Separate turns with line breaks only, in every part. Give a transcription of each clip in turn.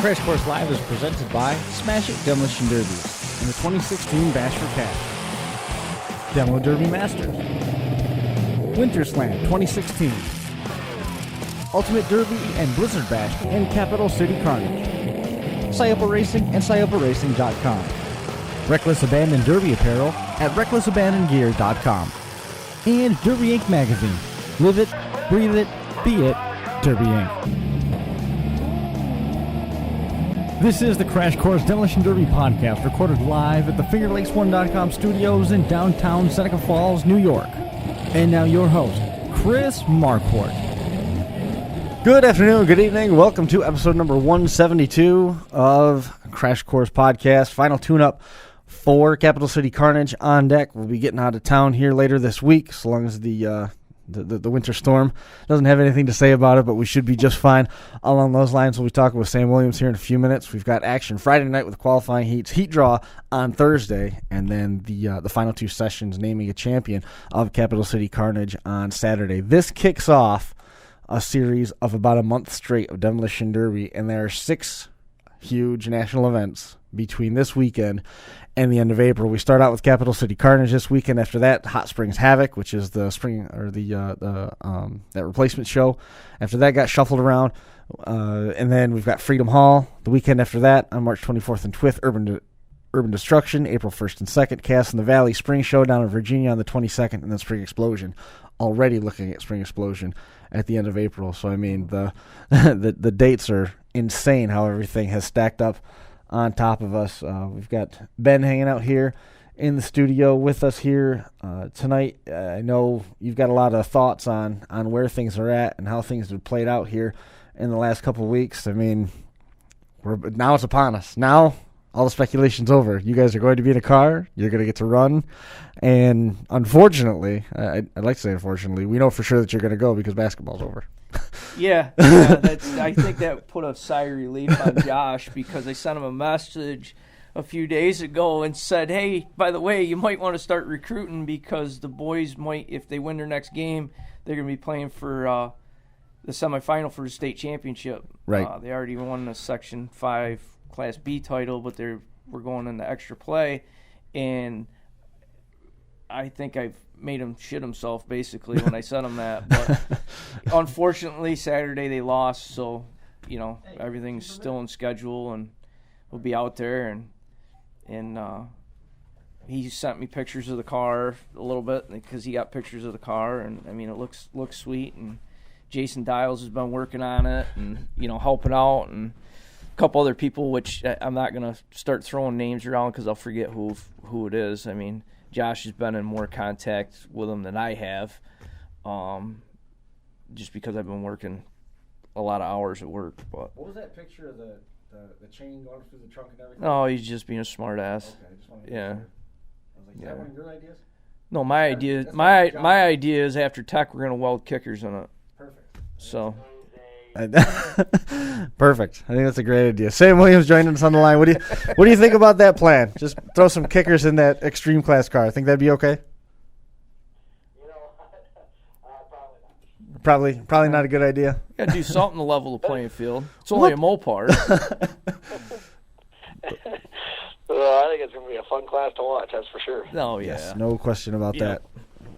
Crash Course Live is presented by Smash It Demolition Derby and the 2016 Bash for Cash. Demo Derby Masters. Winter Slam 2016. Ultimate Derby and Blizzard Bash and Capital City Carnage. Scioppa Racing and ScioppaRacing.com. Reckless Abandon Derby apparel at RecklessAbandonGear.com. And Derby Inc. magazine. Live it, breathe it, be it, Derby Inc. This is the Crash Course Demolition Derby podcast, recorded live at the FingerLakes1.com studios in downtown Seneca Falls, New York. And now your host, Chris Marquardt.
Good afternoon, good evening. Welcome to episode number 172 of Crash Course Podcast. Final tune-up for Capital City Carnage on deck. We'll be getting out of town here later this week, so long as the winter storm doesn't have anything to say about it, but we should be just fine. Along those lines, we'll be talking with Sam Williams here in a few minutes. We've got action Friday night with qualifying heats, heat draw on Thursday, and then the final two sessions naming a champion of Capital City Carnage on Saturday. This kicks off a series of about a month straight of Demolition Derby, and there are 6 huge national events between this weekend and the end of April. We start out with Capital City Carnage this weekend. After that, Hot Springs Havoc, which is the spring or that replacement show. After that, got shuffled around, and then we've got Freedom Hall the weekend after that on March 24th and 25th. Urban Destruction, April 1st and 2nd. Cass in the Valley Spring Showdown in Virginia on the 22nd, and then Spring Explosion. Already looking at Spring Explosion at the end of April. So I mean the dates are insane how everything has stacked up on top of us. We've got Ben hanging out here in the studio with us here tonight. I know you've got a lot of thoughts on where things are at and how things have played out here in the last couple of weeks. I mean, now it's upon us. Now all the speculation's over. You guys are going to be in a car. You're going to get to run. And unfortunately, I'd like to say unfortunately, we know for sure that you're going to go because basketball's over.
Yeah, I think that put a sigh of relief on Josh because I sent him a message a few days ago and said, hey, by the way, you might want to start recruiting because the boys might, if they win their next game, they're going to be playing for the semifinal for the state championship.
Right.
They already won the Section 5 Class B title, but we're going into extra play, and I think I've made him shit himself basically when I sent him that. But unfortunately, Saturday they lost, so everything's still in schedule, and we'll be out there. And he sent me pictures of the car a little bit because he got pictures of the car, and I mean it looks sweet. And Jason Dials has been working on it, and helping out, and a couple other people, which I'm not gonna start throwing names around because I'll forget who it is. I mean, Josh has been in more contact with him than I have, just because I've been working a lot of hours at work. But
What was that picture of the chain going through the trunk and everything?
oh, he's just being a smart ass.
Okay, I just wanted to
Yeah.
make sure. I was like, is that one of your ideas?
No, my idea.
That's
My
Josh.
my idea is after tech we're gonna weld kickers in it.
Perfect.
So
Perfect. I think that's a great idea. Sam Williams joining us on the line. What do you think about that plan? Just throw some kickers in that extreme class car. I think that'd be okay. Probably not a good idea.
gotta do something to level the playing field. It's only a Mopar.
I think it's going to be a fun class to watch, that's for sure.
Oh yeah.
Yes, no question about
Yeah.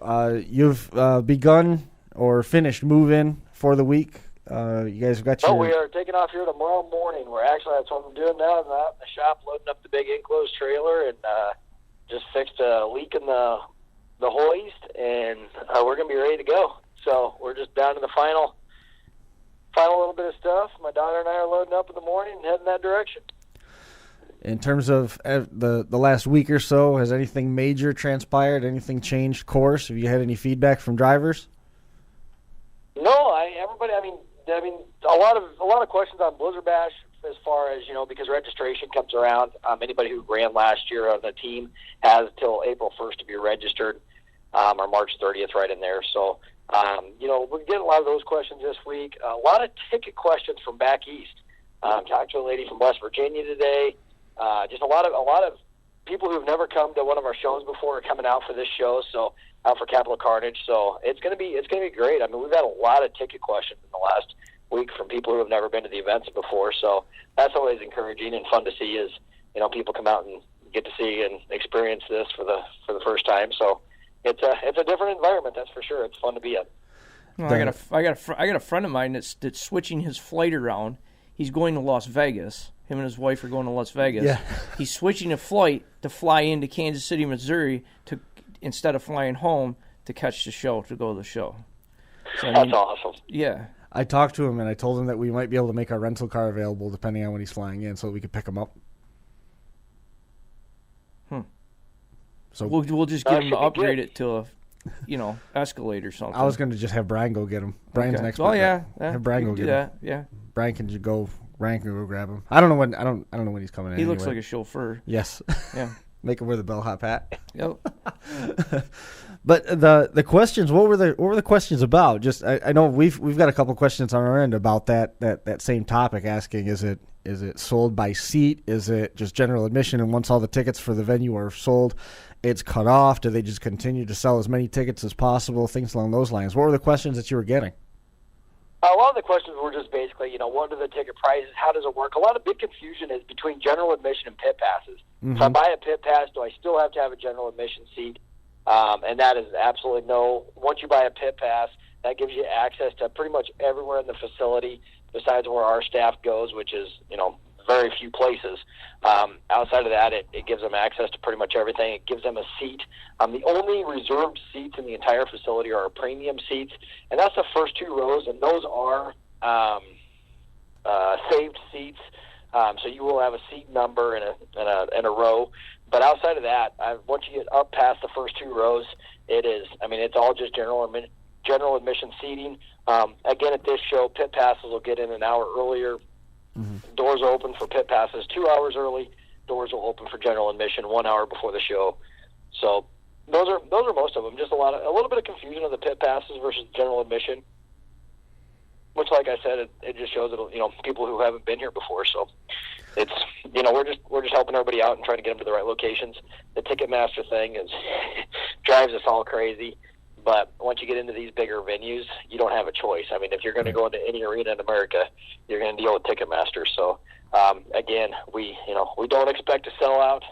that. You've begun or finished move-in for the week. You guys have got your...
Oh, we are taking off here tomorrow morning. That's what I'm doing now. I'm out in the shop loading up the big enclosed trailer and just fixed a leak in the hoist, and we're going to be ready to go. So we're just down to the final little bit of stuff. My daughter and I are loading up in the morning and heading that direction.
In terms of the last week or so, has anything major transpired? Anything changed course? Have you had any feedback from drivers?
No, everybody. I mean, a lot of questions on Blizzard Bash as far as because registration comes around. Anybody who ran last year on the team has till April 1st to be registered, or March 30th, right in there. So, we're getting a lot of those questions this week. A lot of ticket questions from back east. Talked to a lady from West Virginia today. Just a lot of people who've never come to one of our shows before are coming out for this show. So. Out for Capital Carnage, so it's gonna be great. I mean, we've had a lot of ticket questions in the last week from people who have never been to the events before. So that's always encouraging and fun to see is, people come out and get to see and experience this for the first time. So it's a different environment, that's for sure. It's fun to be in.
Well, I got a friend of mine that's switching his flight around. He's going to Las Vegas. Him and his wife are going to Las Vegas.
Yeah.
He's switching a flight to fly into Kansas City, Missouri, instead of flying home to catch the show, to go to the show. So,
That's awesome.
Yeah.
I talked to him, and I told him that we might be able to make our rental car available depending on when he's flying in so we could pick him up. So
we'll just get him to upgrade it to a, Escalade or something.
I was going to just have Brian go get him. Brian's next.
Oh yeah.
Have Brian go get him.
Yeah.
Brian can go grab him. I don't know when he's coming in.
He looks like a chauffeur.
Yes.
Yeah.
Make him wear the bellhop hat.
Yep.
But the questions, what were the questions about? Just I know we've got a couple questions on our end about that same topic, asking is it sold by seat? Is it just general admission, and once all the tickets for the venue are sold, it's cut off? Do they just continue to sell as many tickets as possible? Things along those lines. What were the questions that you were getting?
A lot of the questions were just basically, what are the ticket prices? How does it work? A lot of big confusion is between general admission and pit passes.
Mm-hmm.
If I buy a pit pass, do I still have to have a general admission seat? And that is absolutely no. Once you buy a pit pass, that gives you access to pretty much everywhere in the facility besides where our staff goes, which is, very few places. Outside of that, it gives them access to pretty much everything. It gives them a seat. The only reserved seats in the entire facility are our premium seats, and that's the first two rows, and those are saved seats. So you will have a seat number and a row. But outside of that, once you get up past the first two rows, it's all just general admission seating. Again, at this show, pit passes will get in an hour earlier. Mm-hmm. Doors are open for pit passes 2 hours early. Doors will open for general admission 1 hour before the show. So those are most of them. Just a little bit of confusion of the pit passes versus general admission, which, like I said, it just shows that people who haven't been here before. So it's we're just helping everybody out and trying to get them to the right locations. The Ticketmaster thing drives us all crazy. But once you get into these bigger venues, you don't have a choice. If you're going to go into any arena in America, you're going to deal with Ticketmaster. So, again, we don't expect to sell out.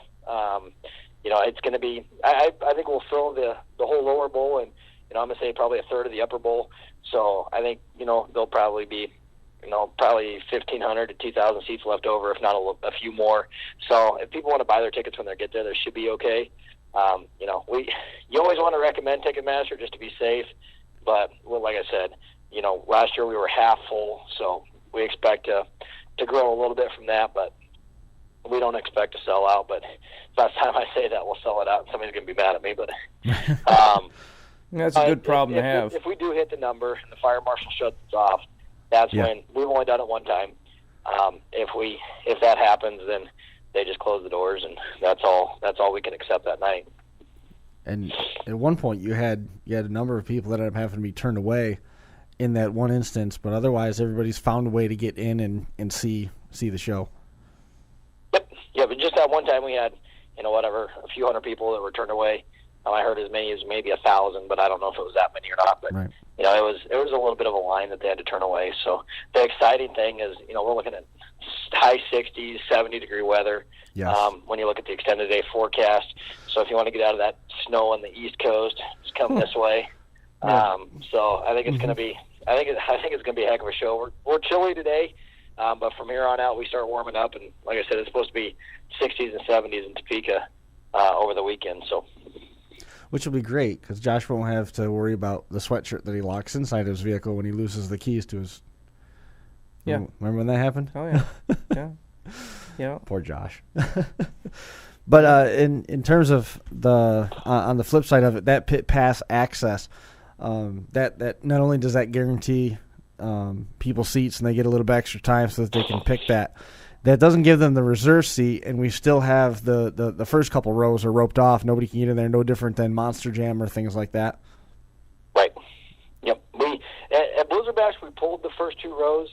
It's going to be. I think we'll fill the whole lower bowl, and I'm going to say probably a third of the upper bowl. So I think there'll probably be probably 1,500 to 2,000 seats left over, if not a few more. So if people want to buy their tickets when they get there, they should be okay. You always want to recommend Ticketmaster just to be safe, but like I said, last year we were half full, so we expect to grow a little bit from that, but we don't expect to sell out. But last time I say that, we'll sell it out, and somebody's going to be mad at me. But
that's a good problem to have.
If we do hit the number and the fire marshal shuts us off, that's when we've only done it one time. If that happens, then they just close the doors, and that's all we can accept that night.
And at one point, you had a number of people that ended up having to be turned away in that one instance, but otherwise, everybody's found a way to get in and see the show.
Yep. Yeah, but just that one time, we had a few hundred people that were turned away. I heard as many as maybe 1,000, but I don't know if it was that many or not. But
right.
It was a little bit of a line that they had to turn away. So the exciting thing is, we're looking at high 60s, 70-degree weather.
Yes.
When you look at the extended day forecast. So if you want to get out of that snow on the East Coast, just come this way.
Yeah.
So I think it's going to be. I think it's going to be a heck of a show. We're chilly today, but from here on out we start warming up, and like I said, it's supposed to be 60s and 70s in Topeka over the weekend. So.
Which will be great because Josh won't have to worry about the sweatshirt that he locks inside his vehicle when he loses the keys to his.
Yeah.
Remember when that happened?
Oh yeah. Yeah. Yeah.
Poor Josh. But in terms of on the flip side of it, that pit pass access, that not only does that guarantee people seats and they get a little bit extra time so that they can pick that. That doesn't give them the reserve seat, and we still have the first couple rows are roped off. Nobody can get in there, no different than Monster Jam or things like that.
Right. Yep. At Blizzard Bash, we pulled the first two rows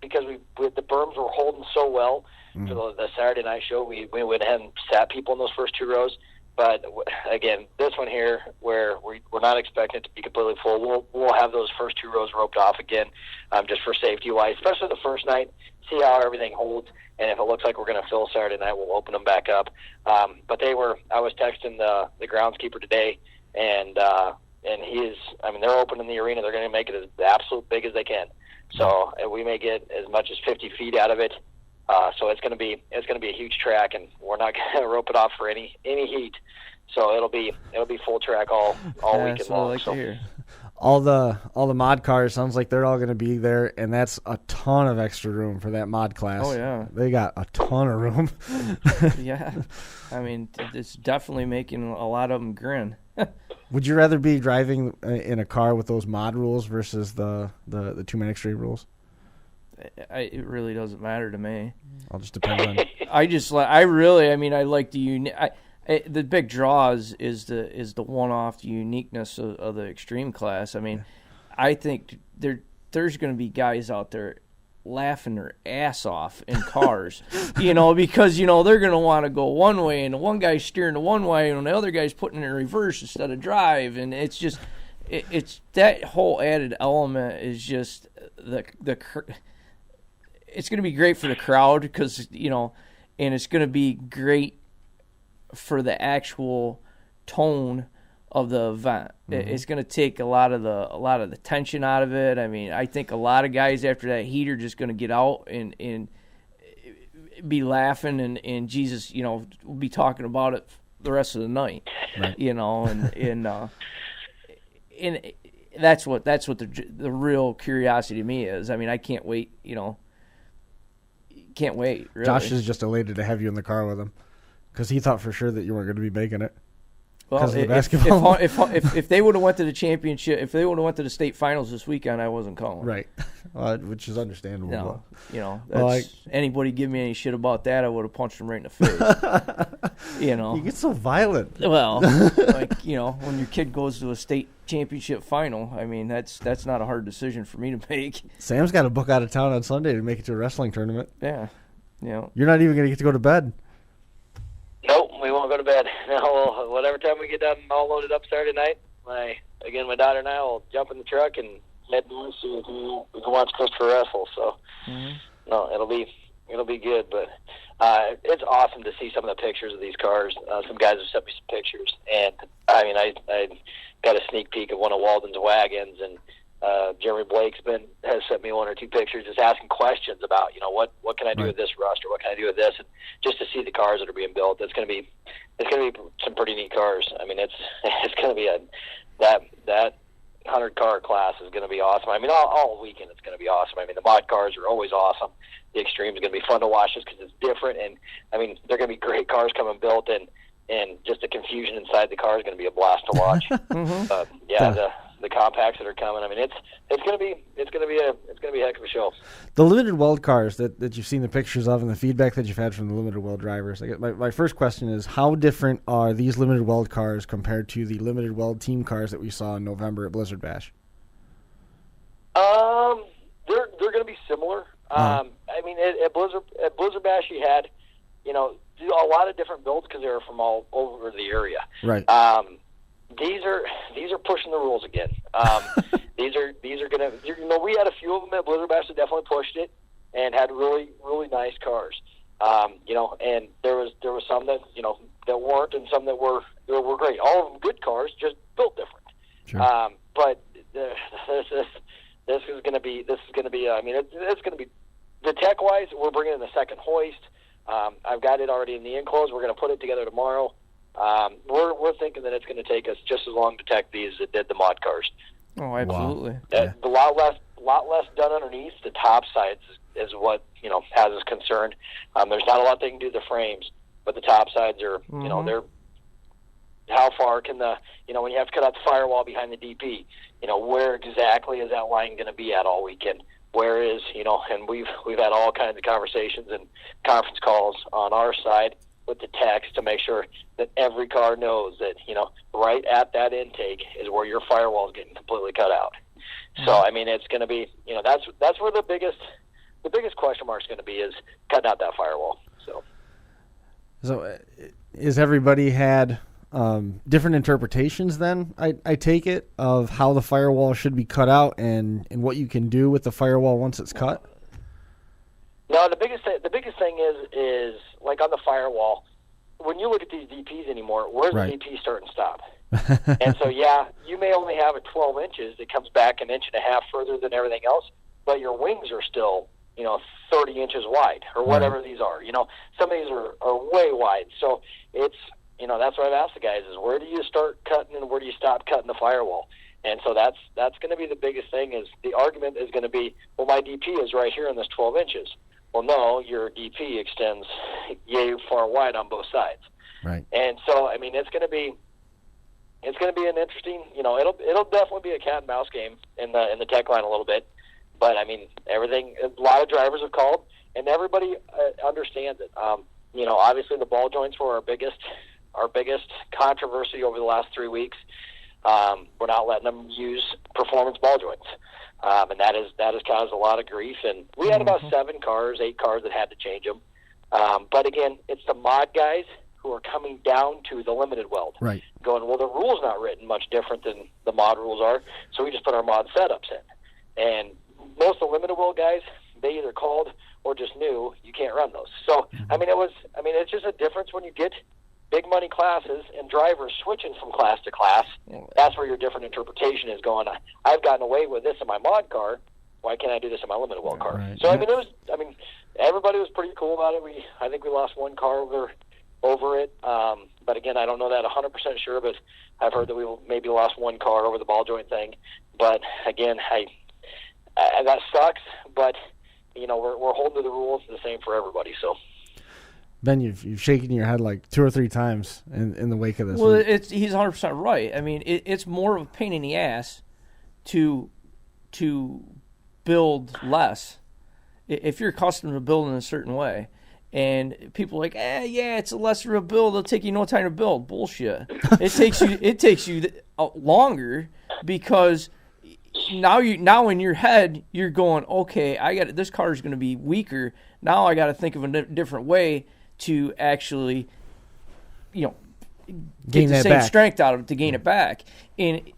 because the berms were holding so well for the Saturday night show. We went ahead and sat people in those first two rows. But again, this one here, where we're not expecting it to be completely full, we'll have those first 2 rows roped off again, just for safety wise, especially the first night. See how everything holds, and if it looks like we're going to fill Saturday night, we'll open them back up. But I was texting the groundskeeper today, and they're opening the arena. They're going to make it as absolute big as they can. So we may get as much as 50 feet out of it. So it's going to be a huge track, and we're not going to rope it off for any heat. So it'll be full track all weekend
that's what I
long.
like to hear.
All the mod cars sounds like they're all going to be there, and that's a ton of extra room for that mod class.
Oh yeah,
they got a ton of room.
Yeah, I mean, it's definitely making a lot of them grin.
Would you rather be driving in a car with those mod rules versus the 2-man extreme rules?
It really doesn't matter to me.
I'll just depend on.
I like the big draws is the one-off uniqueness of the extreme class. I mean, I think there's going to be guys out there laughing their ass off in cars, because they're going to want to go one way, and the one guy's steering the one way, and the other guy's putting it in reverse instead of drive, and it's just it's that whole added element is just it's going to be great for the crowd because and it's going to be great for the actual tone of the event. Mm-hmm. It's going to take a lot of the tension out of it. I mean, I think a lot of guys after that heat are just going to get out and be laughing and Jesus, we'll be talking about it the rest of the night. Right. And that's what the real curiosity to me is. I mean, I can't wait. Can't wait. Really.
Josh is just elated to have you in the car with him because he thought for sure that you weren't going to be making it.
Well, if they would have went to the championship, if they would have went to the state finals this weekend, I wasn't calling.
Right, which is understandable.
No, anybody give me any shit about that, I would have punched him right in the face.
You get so violent.
Well, when your kid goes to a state championship final, I mean that's not a hard decision for me to make. Sam's
got to book out of town on Sunday to make it to a wrestling tournament.
Yeah,
You're not even going to get to go to bed.
Nope, we won't go to bed. No, whatever time we get done all loaded up Saturday night, my daughter and I will jump in the truck and head north so we can watch Christopher wrestle. So, No, it'll be good. But it's awesome to see some of the pictures of these cars. Some guys have sent me some pictures, and I mean, I got a sneak peek of one of Walden's wagons, and Jeremy Blake's has sent me 1 or 2 pictures, just asking questions about what can I do with this rust, or what can I do with this, and just to see the cars that are being built. It's going to be some pretty neat cars. I mean, it's going to be that 100-car class is going to be awesome. I mean, all weekend it's going to be awesome. I mean, the mod cars are always awesome. The extreme is going to be fun to watch just because it's different, and I mean, they're going to be great cars coming built, and just the confusion inside the car is going to be a blast to watch. The compacts that are coming. I mean, it's going to be a heck of a show.
The limited weld cars that you've seen the pictures of and the feedback that you've had from the limited weld drivers. My first question is, how different are these limited weld cars compared to the limited weld team cars that we saw in November at Blizzard Bash?
They're going to be similar. I mean, at Blizzard Bash, you had a lot of different builds because they were from all over the area.
Right.
These are pushing the rules again. These are gonna. We had a few of them at Blizzard Bash that definitely pushed it and had really nice cars. And there was some that that weren't, and some that were great. All of them good cars, just built different.
Sure.
But this is going to be. I mean, it's going to be the tech wise. We're bringing in the second hoist. I've got it already in the enclosed. We're going to put it together tomorrow. We're thinking that it's going to take us just as long to tech these as it did the mod cars.
Oh, absolutely.
Wow.
Yeah. A lot less done underneath. The top sides is what has us concerned. There's not a lot they can do to the frames, but the top sides are they're. How far can when you have to cut out the firewall behind the DP, where exactly is that line going to be at all weekend? Where is and we've had all kinds of conversations and conference calls on our side with the techs to make sure that every car knows that, right at that intake is where your firewall is getting completely cut out. So, I mean, it's going to be, that's where the biggest question mark is going to be, is cutting out that firewall. So
has everybody had different interpretations then, I take it, of how the firewall should be cut out and what you can do with the firewall once it's cut?
No, the biggest thing is like on the firewall, when you look at these DPs anymore, where's
Right.
the DP start and stop? And so, yeah, you may only have it 12 inches. It comes back an inch and a half further than everything else, but your wings are still, 30 inches wide or whatever these are. Some of these are way wide. So it's, that's what I've asked the guys is where do you start cutting and where do you stop cutting the firewall? And so that's going to be the biggest thing is the argument is going to be, well, my DP is right here in this 12 inches. Well, no, your DP extends yay far wide on both sides.
Right.
And so, it's going to be an interesting, it'll definitely be a cat and mouse game in the tech line a little bit. But everything, a lot of drivers have called, and everybody understands it. Obviously the ball joints were our biggest controversy over the last 3 weeks. We're not letting them use performance ball joints, and that has caused a lot of grief. And we had about 8 cars that had to change them. But again, it's the mod guys who are coming down to the limited weld.
Right.
Going, well, the rule's not written much different than the mod rules are, so we just put our mod setups in. And most of the limited weld guys, they either called or just knew you can't run those. So, it's just a difference when you get big money classes and drivers switching from class to class. That's where your different interpretation is going. I've gotten away with this in my mod car. Why can't I do this in my limited weld car?
Right.
So, everybody was pretty cool about it. I think we lost one car over it. But again, I don't know that 100% sure, but I've heard that we maybe lost one car over the ball joint thing. But again, that sucks, but we're holding to the rules the same for everybody. So,
Ben, you've shaken your head like 2 or 3 times in the wake of this.
Well, he's 100% right. It's more of a pain in the ass to build less if you're accustomed to building a certain way. And people are like, it's a lesser of a build. It'll take you no time to build. Bullshit. It takes you longer because now in your head you're going, okay, this car is going to be weaker. Now I got to think of a different way to actually, get
gain
the
that
same
back.
strength out of it to gain it back. And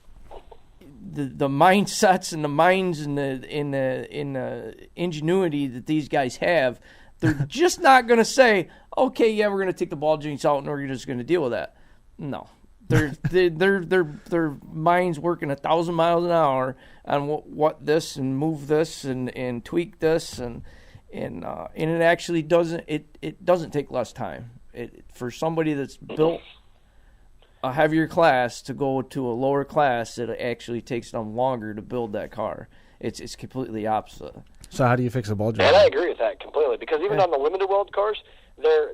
the mindsets and the minds and the ingenuity that these guys have, they're just not going to say, okay, yeah, we're going to take the ball joints out and we're just going to deal with that. No. Their minds working 1,000 miles an hour on what this and move this and tweak this and it actually doesn't take less time. For somebody that's built a heavier class to go to a lower class, it actually takes them longer to build that car. It's completely opposite.
So how do you fix a ball joint?
And I agree with that completely because even on the limited weld cars, they're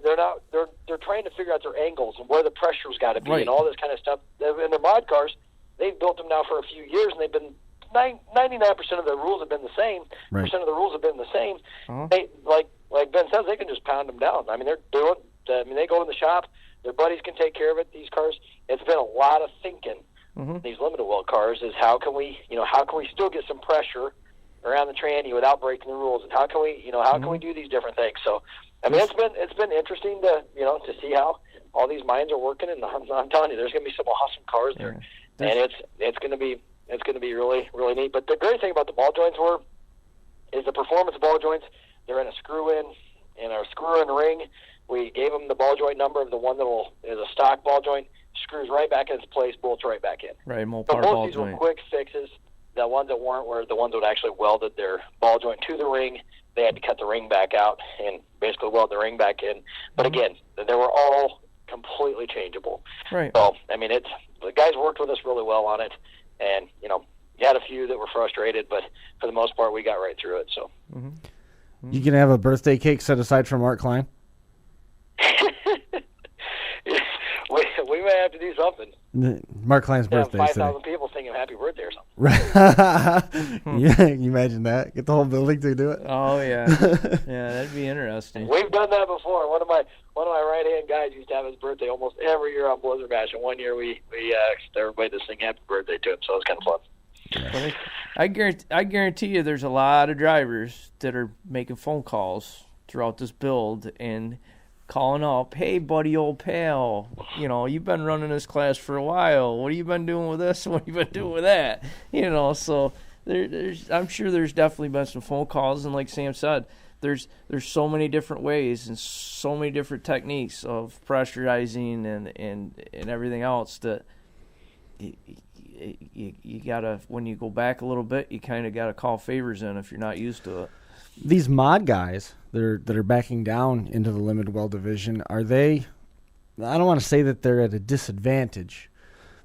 trying to figure out their angles and where the pressure's got to be and all this kind of stuff. In their mod cars, they've built them now for a few years and they've been 99% of the rules have been the same.
Right.
Percent of the rules have been the same. They, like Ben says, they can just pound them down. They're doing. They go in the shop. Their buddies can take care of it. These cars. It's been a lot of thinking. These limited weld cars is how can we still get some pressure around the tranny without breaking the rules, and how can we do these different things? So, it's been interesting to see how all these minds are working, and I'm telling you, there's going to be some awesome cars there, and it's going to be really really neat. But the great thing about the ball joints is the performance ball joints. They're in a screw-in ring. We gave them the ball joint number of the one that is a stock ball joint. Screws right back in its place, bolts right back in.
Right, Mopar
so most
ball
of these
joint.
were quick fixes. The ones that weren't were the ones that actually welded their ball joint to the ring. They had to cut the ring back out and basically weld the ring back in. But again, they were all completely changeable.
Right.
So, the guys worked with us really well on it. And, you had a few that were frustrated, but for the most part, we got right through it. So,
You can have a birthday cake set aside for Mark Klein?
we may have to do something.
Mark Klein's birthday is
5,000 people singing happy birthday or something.
Right. Yeah, can you imagine that? Get the whole building to do it?
Oh yeah, yeah, that'd be interesting.
We've done that before. One of my right-hand guys used to have his birthday almost every year on Blizzard Bash, and one year we asked everybody to sing happy birthday to him, so it was kind of fun.
I guarantee you there's a lot of drivers that are making phone calls throughout this build, and calling up, hey, buddy, old pal, you've been running this class for a while. What have you been doing with this? What have you been doing with that? So I'm sure there's definitely been some phone calls, and like Sam said, there's so many different ways and so many different techniques of pressurizing and everything else that you gotta, when you go back a little bit, you kind of gotta call favors in if you're not used to it.
These mod guys that are backing down into the limited well division, are they? I don't want to say that they're at a disadvantage,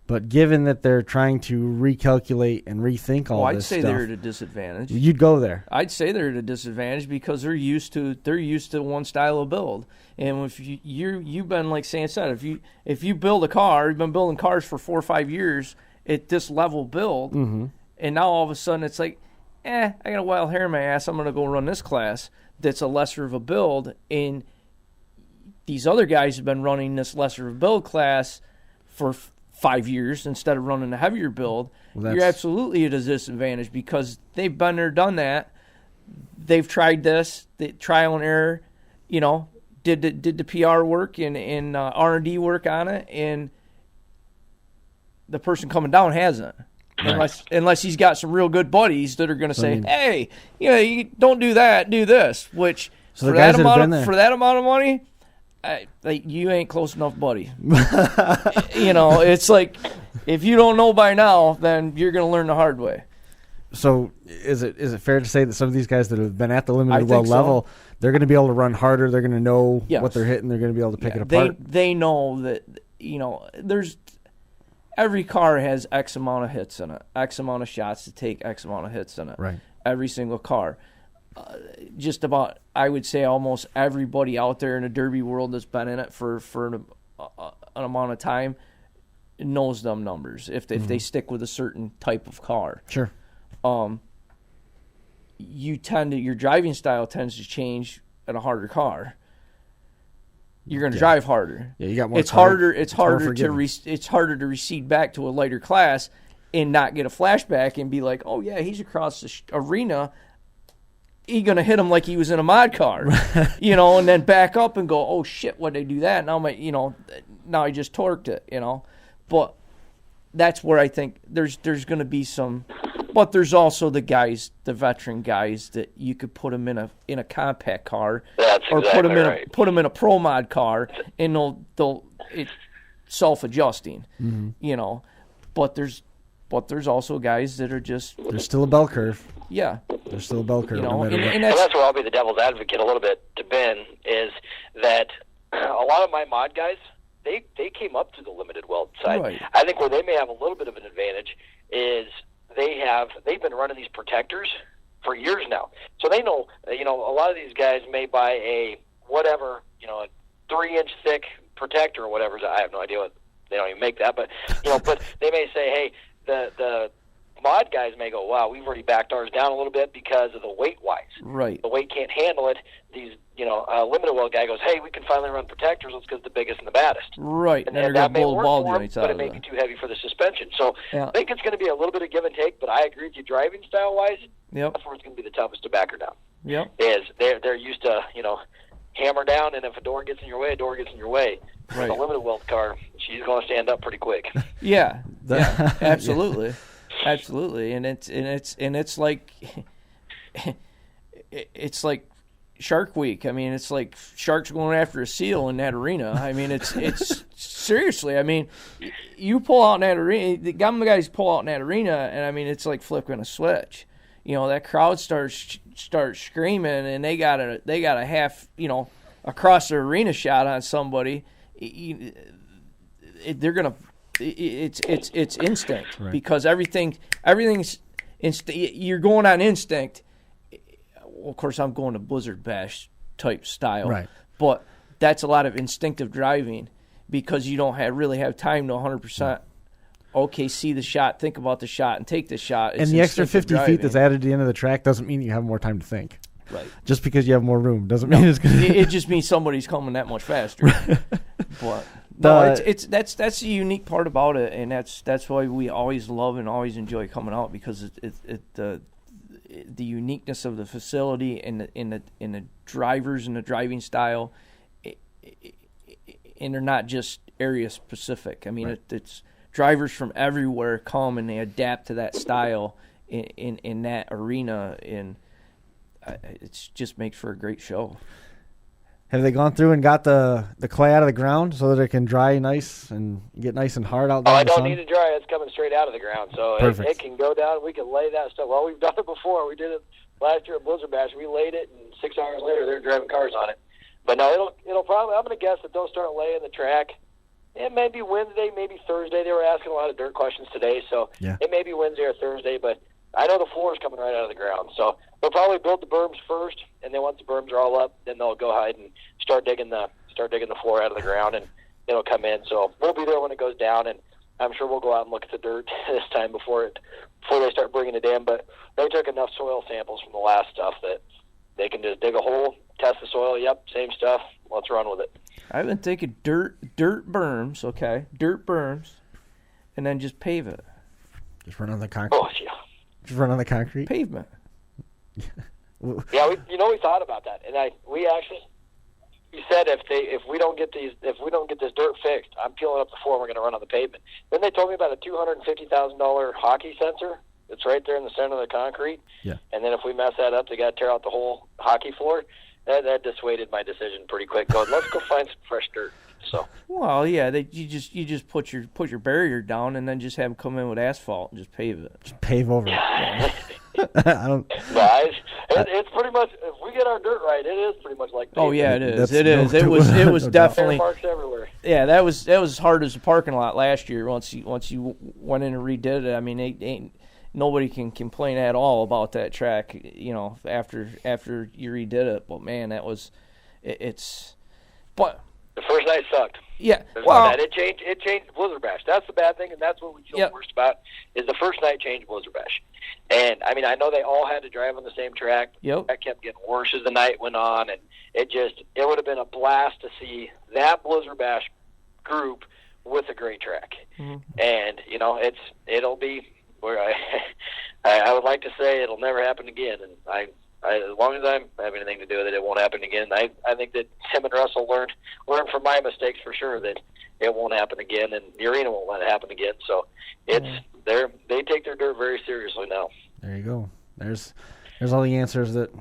but given that they're trying to recalculate and rethink all this stuff,
I'd say they're at a disadvantage.
You'd go there.
I'd say they're at a disadvantage because they're used to one style of build. And if you've been, like Sam said, if you build a car, you've been building cars for 4 or 5 years at this level build, and now all of a sudden it's like, I got a wild hair in my ass, I'm going to go run this class that's a lesser of a build, and these other guys have been running this lesser of a build class for 5 years instead of running a heavier build. You're absolutely at a disadvantage because they've been there, done that. They've tried this, trial and error, did the PR work and R&D work on it, and the person coming down hasn't. Right. Unless he's got some real good buddies that are going to say, hey, you don't do that, do this. Which for that amount of money, you ain't close enough, buddy. It's like if you don't know by now, then you're going to learn the hard way.
So is it fair to say that some of these guys that have been at the limited well level, they're going to be able to run harder? They're going to know what they're hitting. They're going to be able to pick it apart.
They know that there's. Every car has X amount of hits in it, X amount of shots to take, X amount of hits in it.
Right.
Every single car. Just about, I would say almost everybody out there in the derby world that's been in it for an amount of time knows them numbers if they stick with a certain type of car.
Sure.
Your driving style tends to change in a harder car. You're going to drive harder.
Yeah, you got more.
It's harder to recede back to a lighter class and not get a flashback and be like, oh yeah, he's across the arena. He's going to hit him like he was in a mod car, and then back up and go, oh shit, why'd they do that? Now now I just torqued it, But that's where I think there's going to be some. But there's also the veteran guys that you could put them in a compact car, put them in a pro mod car, and it's self-adjusting, But there's also guys that are just
there's still a bell curve.
Yeah,
there's still a bell curve.
And that's where I'll be the devil's advocate a little bit to Ben is that a lot of my mod guys they came up to the limited weld side.
Right.
I think where they may have a little bit of an advantage is. They've been running these protectors for years now, so they know. A lot of these guys may buy a 3-inch thick protector or whatever. I have no idea what they don't even make that, but but they may say, hey, the mod guys may go, wow, we've already backed ours down a little bit because of the weight wise.
Right.
The weight can't handle it. These limited weld guy goes, hey, we can finally run protectors. Let's go the biggest and the baddest.
Right.
And that may work for them, but it may be too heavy for the suspension. So I think it's going to be a little bit of give and take, but I agree with you driving style wise.
Yep.
That's where it's going to be the toughest to back her down.
Yep.
Is they're used to, hammer down, and if a door gets in your way, a door gets in your way.
Right.
With a limited weld car, she's going to stand up pretty quick.
Yeah. Absolutely. Absolutely. And it's like it's like Shark Week. I mean, it's like sharks going after a seal in that arena. I mean, it's seriously. I mean, you pull out in that arena. The guys pull out in that arena, and I mean, it's like flipping a switch. That crowd starts screaming, and they got a half, across the arena shot on somebody. They're gonna. It's instinct, right? Because everything's you're going on instinct. Well, of course, I'm going to Blizzard Bash type style,
right?
But that's a lot of instinctive driving because you don't really have time to 100%. Okay, see the shot, think about the shot, and take the shot.
And the extra 50 feet that's added to the end of the track doesn't mean you have more time to think.
Right.
Just because you have more room doesn't mean it's going to.
It just means somebody's coming that much faster. But that's the unique part about it, and that's why we always love and always enjoy coming out because the uniqueness of the facility and the drivers and the driving style. and they're not just area specific. I mean, it's drivers from everywhere come and they adapt to that style in that arena, and it just makes for a great show.
Have they gone through and got the clay out of the ground so that it can dry nice and get nice and hard out there?
I don't need to dry. It's coming straight out of the ground, so it can go down. We can lay that stuff. Well, we've done it before. We did it last year at Blizzard Bash. We laid it, and 6 hours later, they're driving cars on it. But no, it'll probably. I'm going to guess that they'll start laying the track. It may be Wednesday, maybe Thursday. They were asking a lot of dirt questions today, so it may be Wednesday or Thursday. But I know the floor is coming right out of the ground, so they'll probably build the berms first, and then once the berms are all up, then they'll go ahead and start digging the floor out of the ground, and it'll come in. So we'll be there when it goes down, and I'm sure we'll go out and look at the dirt this time before they start bringing it in. But they took enough soil samples from the last stuff that they can just dig a hole, test the soil. Yep, same stuff. Let's run with it.
I've been thinking dirt berms, dirt berms, and then just pave it.
Just run on the concrete.
Oh yeah.
Just run on the concrete.
Pavement.
Yeah, we thought about that, and we said if we don't get this dirt fixed, I'm peeling up the floor. And we're going to run on the pavement. Then they told me about a $250,000 hockey sensor that's right there in the center of the concrete. Yeah. And then if we mess that up, they got to tear out the whole hockey floor. That dissuaded my decision pretty quick. Going, let's go find some fresh dirt. So.
Well, yeah, you just put your barrier down and then just have them come in with asphalt and just pave it.
Just pave over it.
Yeah.
I don't.
It's
pretty much, if we get our dirt right, it is pretty much like paving.
Oh yeah, it is. It was definitely
marks everywhere.
Yeah, that was as hard as the parking lot last year. Once you went in and redid it, I mean, nobody can complain at all about that track. After you redid it, but man, but.
The first night sucked.
Yeah,
it changed Blizzard Bash. That's the bad thing, and that's what we feel worst about. Is the first night changed Blizzard Bash, and I mean I know they all had to drive on the same track.
Yep.
That kept getting worse as the night went on, and it would have been a blast to see that Blizzard Bash group with a great track. Mm-hmm. And it'll be where I would like to say it'll never happen again, and as long as I have anything to do with it, it won't happen again. I think that Tim and Russell learned from my mistakes for sure that it won't happen again, and the arena won't let it happen again. So they take their dirt very seriously now.
There you go. There's all the answers that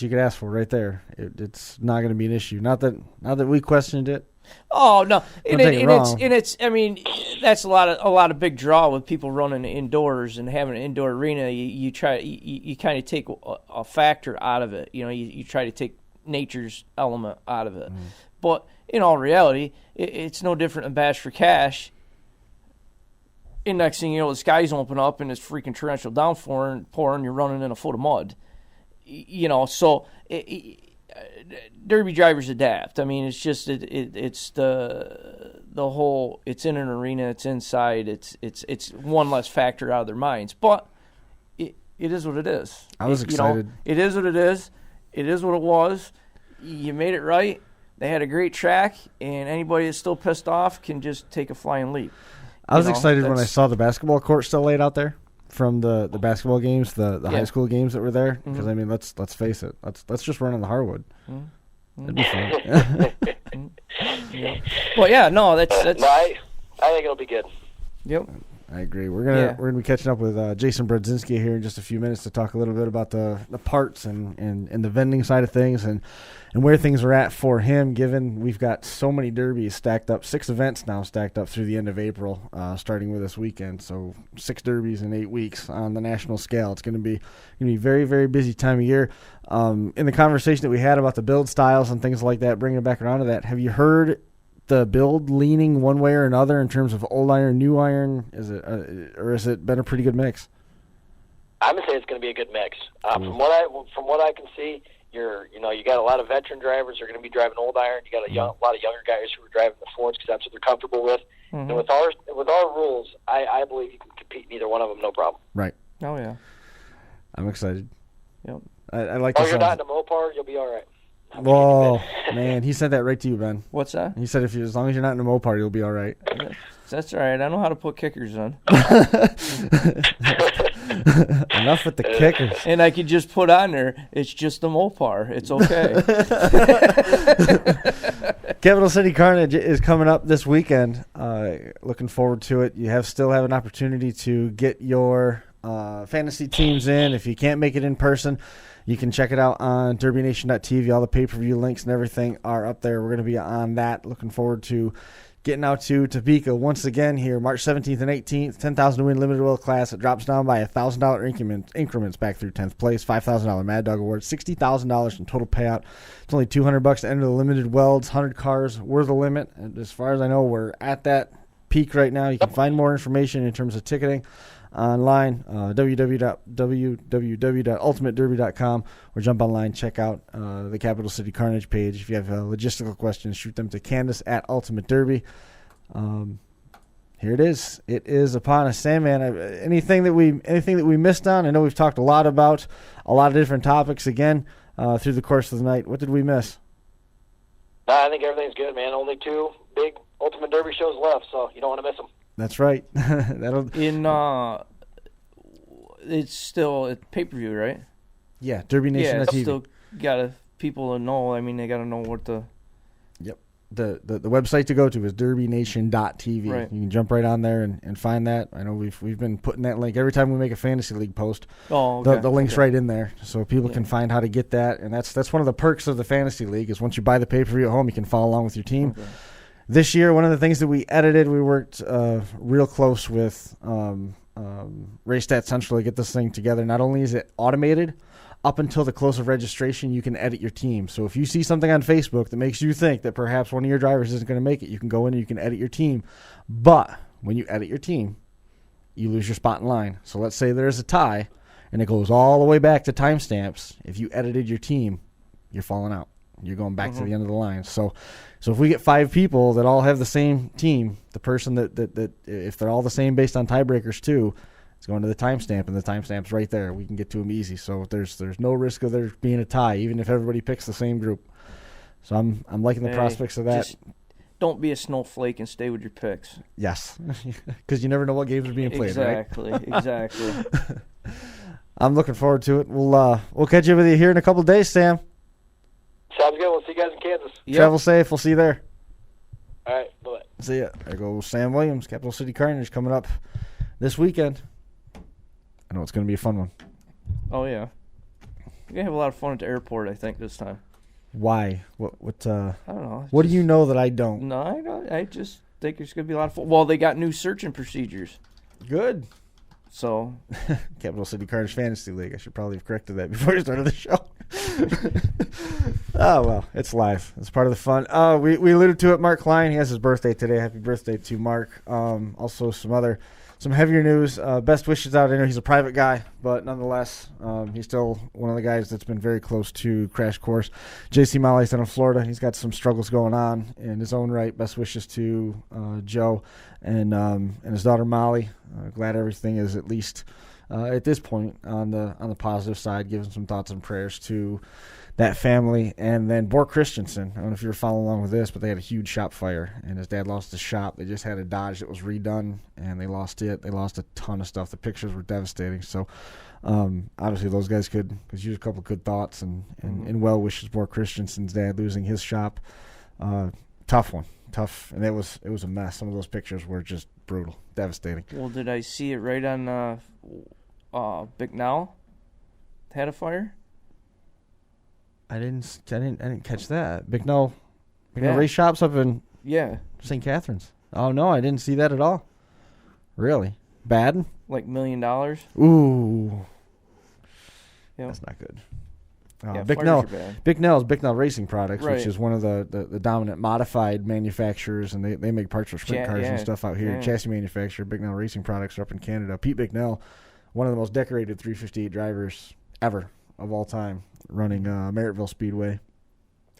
you could ask for right there. It's not going to be an issue. Not that we questioned it.
Oh no, it's. I mean, that's a lot of big draw with people running indoors and having an indoor arena. You kind of take a factor out of it. You try to take nature's element out of it. But in all reality, it's no different than Bash for Cash. And next thing you know, the skies open up and it's freaking torrential downpour and you're running in a foot of mud. So. Derby drivers adapt. I mean, it's just it's the whole. It's in an arena. It's inside. It's one less factor out of their minds. But it is what it is.
I was excited.
It is what it is. It is what it was. You made it right. They had a great track, and anybody that's still pissed off can just take a flying leap.
I was excited when I saw the basketball court still laid out there. From the basketball games, the high school games that were there, because I mean, let's face it, let's just run on the hardwood. That'd be fun.
Well, yeah, no, that's.
No, I think it'll be good.
Yep, I agree. We're gonna be catching up with Jason Brodzinski here in just a few minutes to talk a little bit about the parts and the vending side of things and where things are at for him, given we've got so many derbies stacked up, 6 events now stacked up through the end of April, starting with this weekend. So 6 derbies in 8 weeks on the national scale. It's going to be very, very busy time of year. In the conversation that we had about the build styles and things like that, bringing it back around to that, have you heard the build leaning one way or another in terms of old iron, new iron? Is it or has it been a pretty good mix?
I'm gonna say it's going to be a good mix. From what I can see. You got a lot of veteran drivers who are going to be driving old iron. You got a lot of younger guys who are driving the Fords because that's what they're comfortable with. Mm-hmm. And with our rules, I believe you can compete in either one of them, no problem.
Right.
Oh yeah.
I'm excited.
Yep.
I like.
Oh, you're not in a Mopar, you'll be all right.
Whoa, man, he said that right to you, Ben.
What's that?
He said as long as you're not in a Mopar, you'll be all right.
That's all right. I know how to put kickers on.
Enough with the kickers.
And I could just put on there, it's just a Mopar. It's okay.
Capital City Carnage is coming up this weekend. Looking forward to it. You still have an opportunity to get your fantasy teams in. If you can't make it in person, you can check it out on DerbyNation.tv. All the pay-per-view links and everything are up there. We're going to be on that. Looking forward to getting out to Topeka once again here, March 17th and 18th. 10,000 to win limited will class. It drops down by $1,000 increments back through 10th place. $5,000 Mad Dog Award. $60,000 in total payout. It's only $200 to enter the limited welds. 100 cars were the limit. And as far as I know, we're at that peak right now. You can find more information in terms of ticketing online, www.ultimatederby.com, or jump online, check out the Capital City Carnage page. If you have logistical questions, shoot them to Candace at Ultimate Derby. Here it is. It is upon us, Sam, man. Anything that we missed on? I know we've talked a lot about a lot of different topics again through the course of the night. What did we miss?
I think everything's good, man. Only 2 big Ultimate Derby shows left, so you don't want to miss them.
That's right.
It's still a pay-per-view, right?
Yeah, Derby Nation.
Yeah, it's still got people to know. I mean, they got to know what the.
Yep. The website to go to is derbynation.tv.
Right.
You can jump right on there and find that. I know we've been putting that link every time we make a fantasy league post.
Oh, okay.
The link's right in there, so people can find how to get that. And that's one of the perks of the fantasy league is once you buy the pay-per-view at home, you can follow along with your team.
Okay.
This year, one of the things that we edited, we worked real close with Race Central to get this thing together. Not only is it automated, up until the close of registration, you can edit your team. So if you see something on Facebook that makes you think that perhaps one of your drivers isn't going to make it, you can go in and you can edit your team. But when you edit your team, you lose your spot in line. So let's say there's a tie, and it goes all the way back to timestamps. If you edited your team, you're falling out. You're going back to the end of the line. So if we get 5 people that all have the same team, the person that if they're all the same based on tiebreakers too, it's going to the timestamp, and the timestamp's right there. We can get to them easy. So there's no risk of there being a tie, even if everybody picks the same group. So I'm liking the prospects of that.
Just don't be a snowflake and stay with your picks.
Yes, because you never know what games are being played.
Exactly, right? Exactly.
I'm looking forward to it. We'll catch up with you here in a couple of days, Sam.
Sounds good. We'll see you guys in Kansas.
Yep.
Travel safe. We'll see you there.
All right. Bye.
See ya. There goes Sam Williams. Capital City Carnage coming up this weekend. I know it's going to be a fun one.
Oh, yeah. We're going to have a lot of fun at the airport, I think, this time.
Why? What?
I don't know.
What do you know that I don't?
No, I don't. I just think it's going to be a lot of fun. Well, they got new searching procedures.
Good.
So.
Capital City Carnage Fantasy League. I should probably have corrected that before we started the show. Oh, well, it's live. It's part of the fun. We alluded to it. Mark Klein, he has his birthday today. Happy birthday to Mark. Also some heavier news. Best wishes out. I know he's a private guy, but nonetheless, he's still one of the guys that's been very close to Crash Course. JC Molly's down in Florida. He's got some struggles going on in his own right. Best wishes to Joe and his daughter Molly. Glad everything is at least at this point on the positive side. Giving some thoughts and prayers to that family. And then Bor Christensen, I don't know if you're following along with this, but they had a huge shop fire, and his dad lost his shop. They just had a Dodge that was redone, and they lost it. They lost a ton of stuff. The pictures were devastating. So obviously those guys could use a couple of good thoughts and well wishes. Bor Christensen's dad losing his shop. Tough one. Tough. And it was a mess. Some of those pictures were just brutal, devastating.
Well, did I see it right on Bicknell? Had a fire?
I didn't catch that. Bicknell race shops up in St. Catharines. Oh no, I didn't see that at all. Really? Bad?
Like $1 million?
Ooh.
Yep.
That's not good.
Bicknell.
Bicknell's Bicknell Racing Products,
right,
which is one of the dominant modified manufacturers, and they make parts for sprint cars and stuff out here. Chassis manufacturer, Bicknell Racing Products are up in Canada. Pete Bicknell, one of the most decorated 358 drivers ever of all time, running Merrittville Speedway.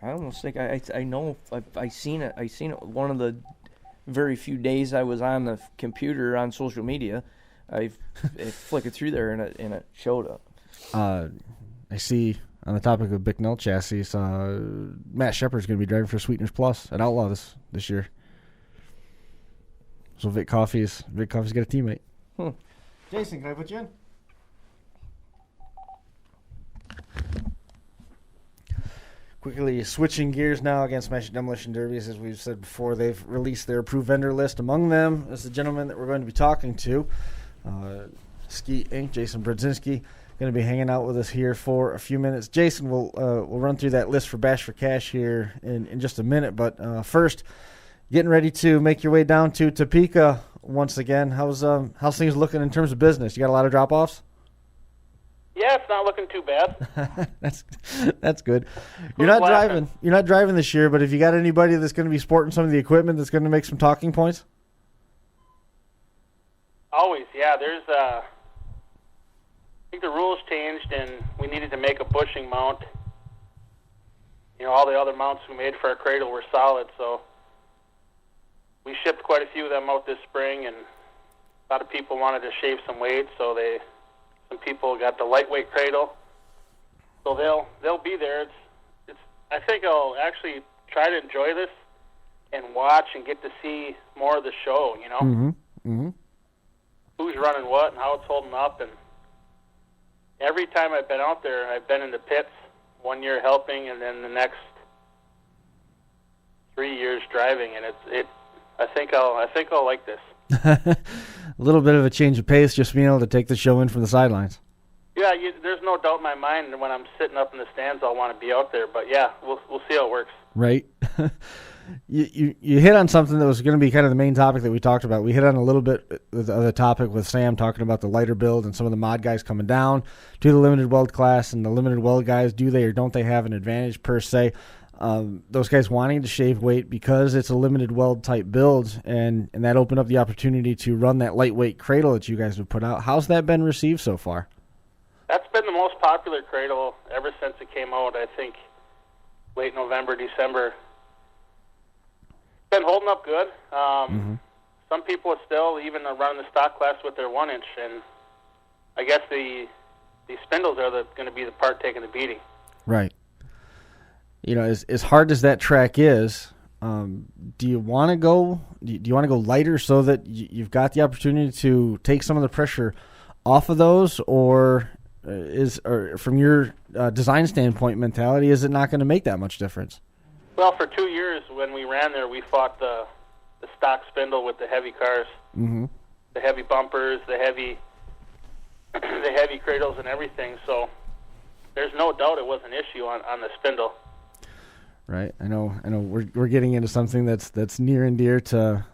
I almost think I know. I seen it. I seen it one of the very few days I was on the computer on social media. I flickered through there and it showed up.
I see on the topic of Bicknell chassis, Matt Shepard's going to be driving for Sweeteners Plus at Outlaw this year. So Vic Coffey's got a teammate. Jason, can I put you in? Quickly switching gears now against Smash It Demolition Derbies, as we've said before, they've released their approved vendor list. Among them is the gentleman that we're going to be talking to, Ski Inc., Jason Brodzinski, going to be hanging out with us here for a few minutes. Jason, we'll run through that list for Bash for Cash here in just a minute, but first, getting ready to make your way down to Topeka once again. How's things looking in terms of business? You got a lot of drop-offs?
Yeah, it's not looking too bad.
That's good. You're not driving this year, but have you got anybody that's going to be sporting some of the equipment that's going to make some talking points?
Always, yeah. There's I think the rules changed, and we needed to make a bushing mount. You know, all the other mounts we made for our cradle were solid, so we shipped quite a few of them out this spring, and a lot of people wanted to shave some weight, so some people got the lightweight cradle, so they'll be there. It's I think I'll actually try to enjoy this and watch and get to see more of the show. You know, who's running what and how it's holding up. And every time I've been out there, I've been in the pits. 1 year helping, and then the next 3 years driving. And I think I'll like this.
A little bit of a change of pace, just being able to take the show in from the sidelines.
Yeah, there's no doubt in my mind that when I'm sitting up in the stands, I'll want to be out there. But yeah, we'll see how it works.
Right. You hit on something that was going to be kind of the main topic that we talked about. We hit on a little bit of the topic with Sam talking about the lighter build and some of the mod guys coming down to the limited weld class, and the limited weld guys, do they or don't they have an advantage per se? Those guys wanting to shave weight because it's a limited weld type build, and that opened up the opportunity to run that lightweight cradle that you guys have put out. How's that been received so far?
That's been the most popular cradle ever since it came out, I think, late November, December. It's been holding up good. Some people are still even running the stock class with their 1-inch, and I guess the spindles are going to be the part taking the beating.
Right. You know, as hard as that track is, do you want to go lighter so that you've got the opportunity to take some of the pressure off of those, or from your design standpoint mentality, is it not going to make that much difference?
Well, for 2 years when we ran there, we fought the stock spindle with the heavy cars, the heavy bumpers, the heavy cradles, and everything. So there's no doubt it was an issue on the spindle.
Right, I know. We're getting into something that's near and dear to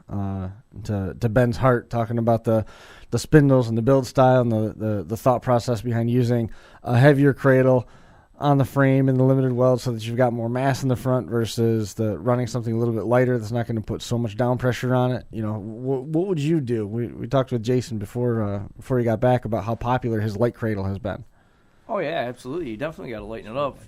Ben's heart, talking about the spindles and the build style and the thought process behind using a heavier cradle on the frame in the limited weld so that you've got more mass in the front versus the running something a little bit lighter that's not going to put so much down pressure on it. You know, what would you do? We talked with Jason before he got back about how popular his light cradle has been.
Oh yeah, absolutely. You definitely got to lighten it up.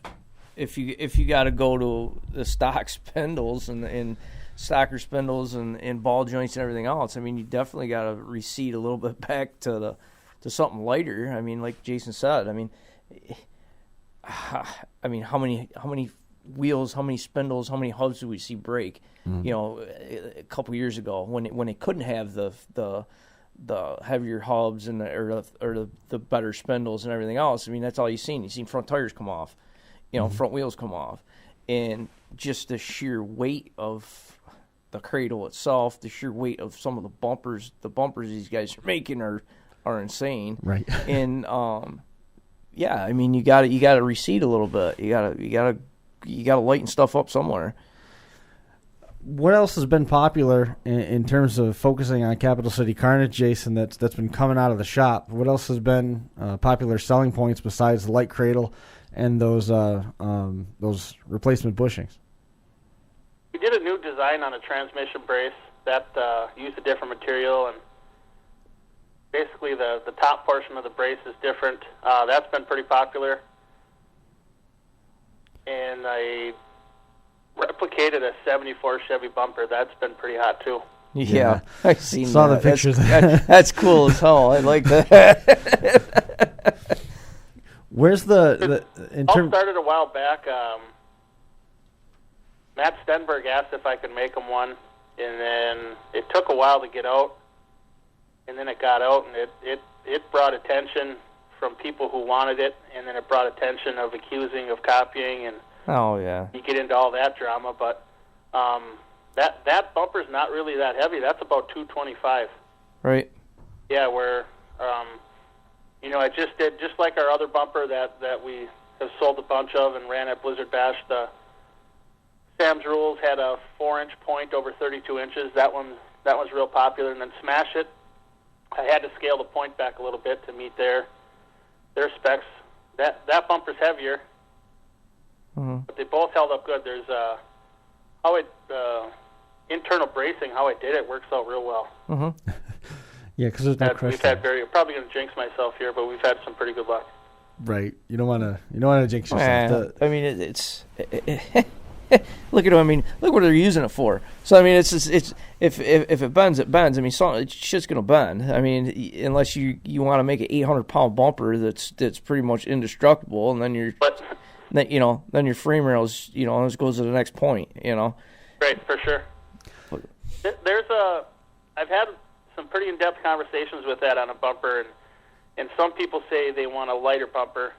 If you got to go to the stock spindles and stocker spindles and ball joints and everything else, I mean, you definitely got to recede a little bit back to something lighter. I mean, like Jason said, I mean, how many wheels, how many spindles, how many hubs do we see break? You know, a couple years ago when it couldn't have the heavier hubs and the better spindles and everything else. I mean, that's all you've seen. You've seen front tires come off. You know, front wheels come off, and just the sheer weight of the cradle itself, the sheer weight of some of the bumpers these guys are making are insane.
Right.
And yeah, I mean, you got to recede a little bit. You got to lighten stuff up somewhere.
What else has been popular in terms of focusing on Capital City Carnage, Jason? That's been coming out of the shop. What else has been popular selling points besides the light cradle and those replacement bushings?
We did a new design on a transmission brace that used a different material, and basically the top portion of the brace is different. That's been pretty popular. And I replicated a 74 Chevy bumper. That's been pretty hot too.
Yeah, I seen
saw
that.
the pictures.
That's cool as hell. I like that.
Where's the
all started a while back. Matt Stenberg asked if I could make him one, and then it took a while to get out, and then it got out, and it brought attention from people who wanted it, and then it brought attention of accusing of copying, and
Oh, yeah.
You get into all that drama, but that bumper's not really that heavy. That's about 225.
Right.
Yeah, where, I just did, just like our other bumper that we have sold a bunch of and ran at Blizzard Bash, the Sam's Rules had a 4-inch point over 32 inches. That one's real popular. And then Smash It, I had to scale the point back a little bit to meet their specs. That bumper's heavier, but they both held up good. There's internal bracing, how I did it works out real well.
Mm-hmm.
Yeah, because there's no crush.
Probably going to jinx myself here, but we've had some pretty good luck.
Right. You don't want to jinx yourself.
I mean, it's look at them. I mean, look what they're using it for. So I mean, it's if it bends, it bends. I mean, it's shit's gonna bend. I mean, unless you want to make an 800-pound bumper that's pretty much indestructible, and then then your frame rails, just goes to the next point.
Right, for sure. I've had some pretty in-depth conversations with that on a bumper, and some people say they want a lighter bumper.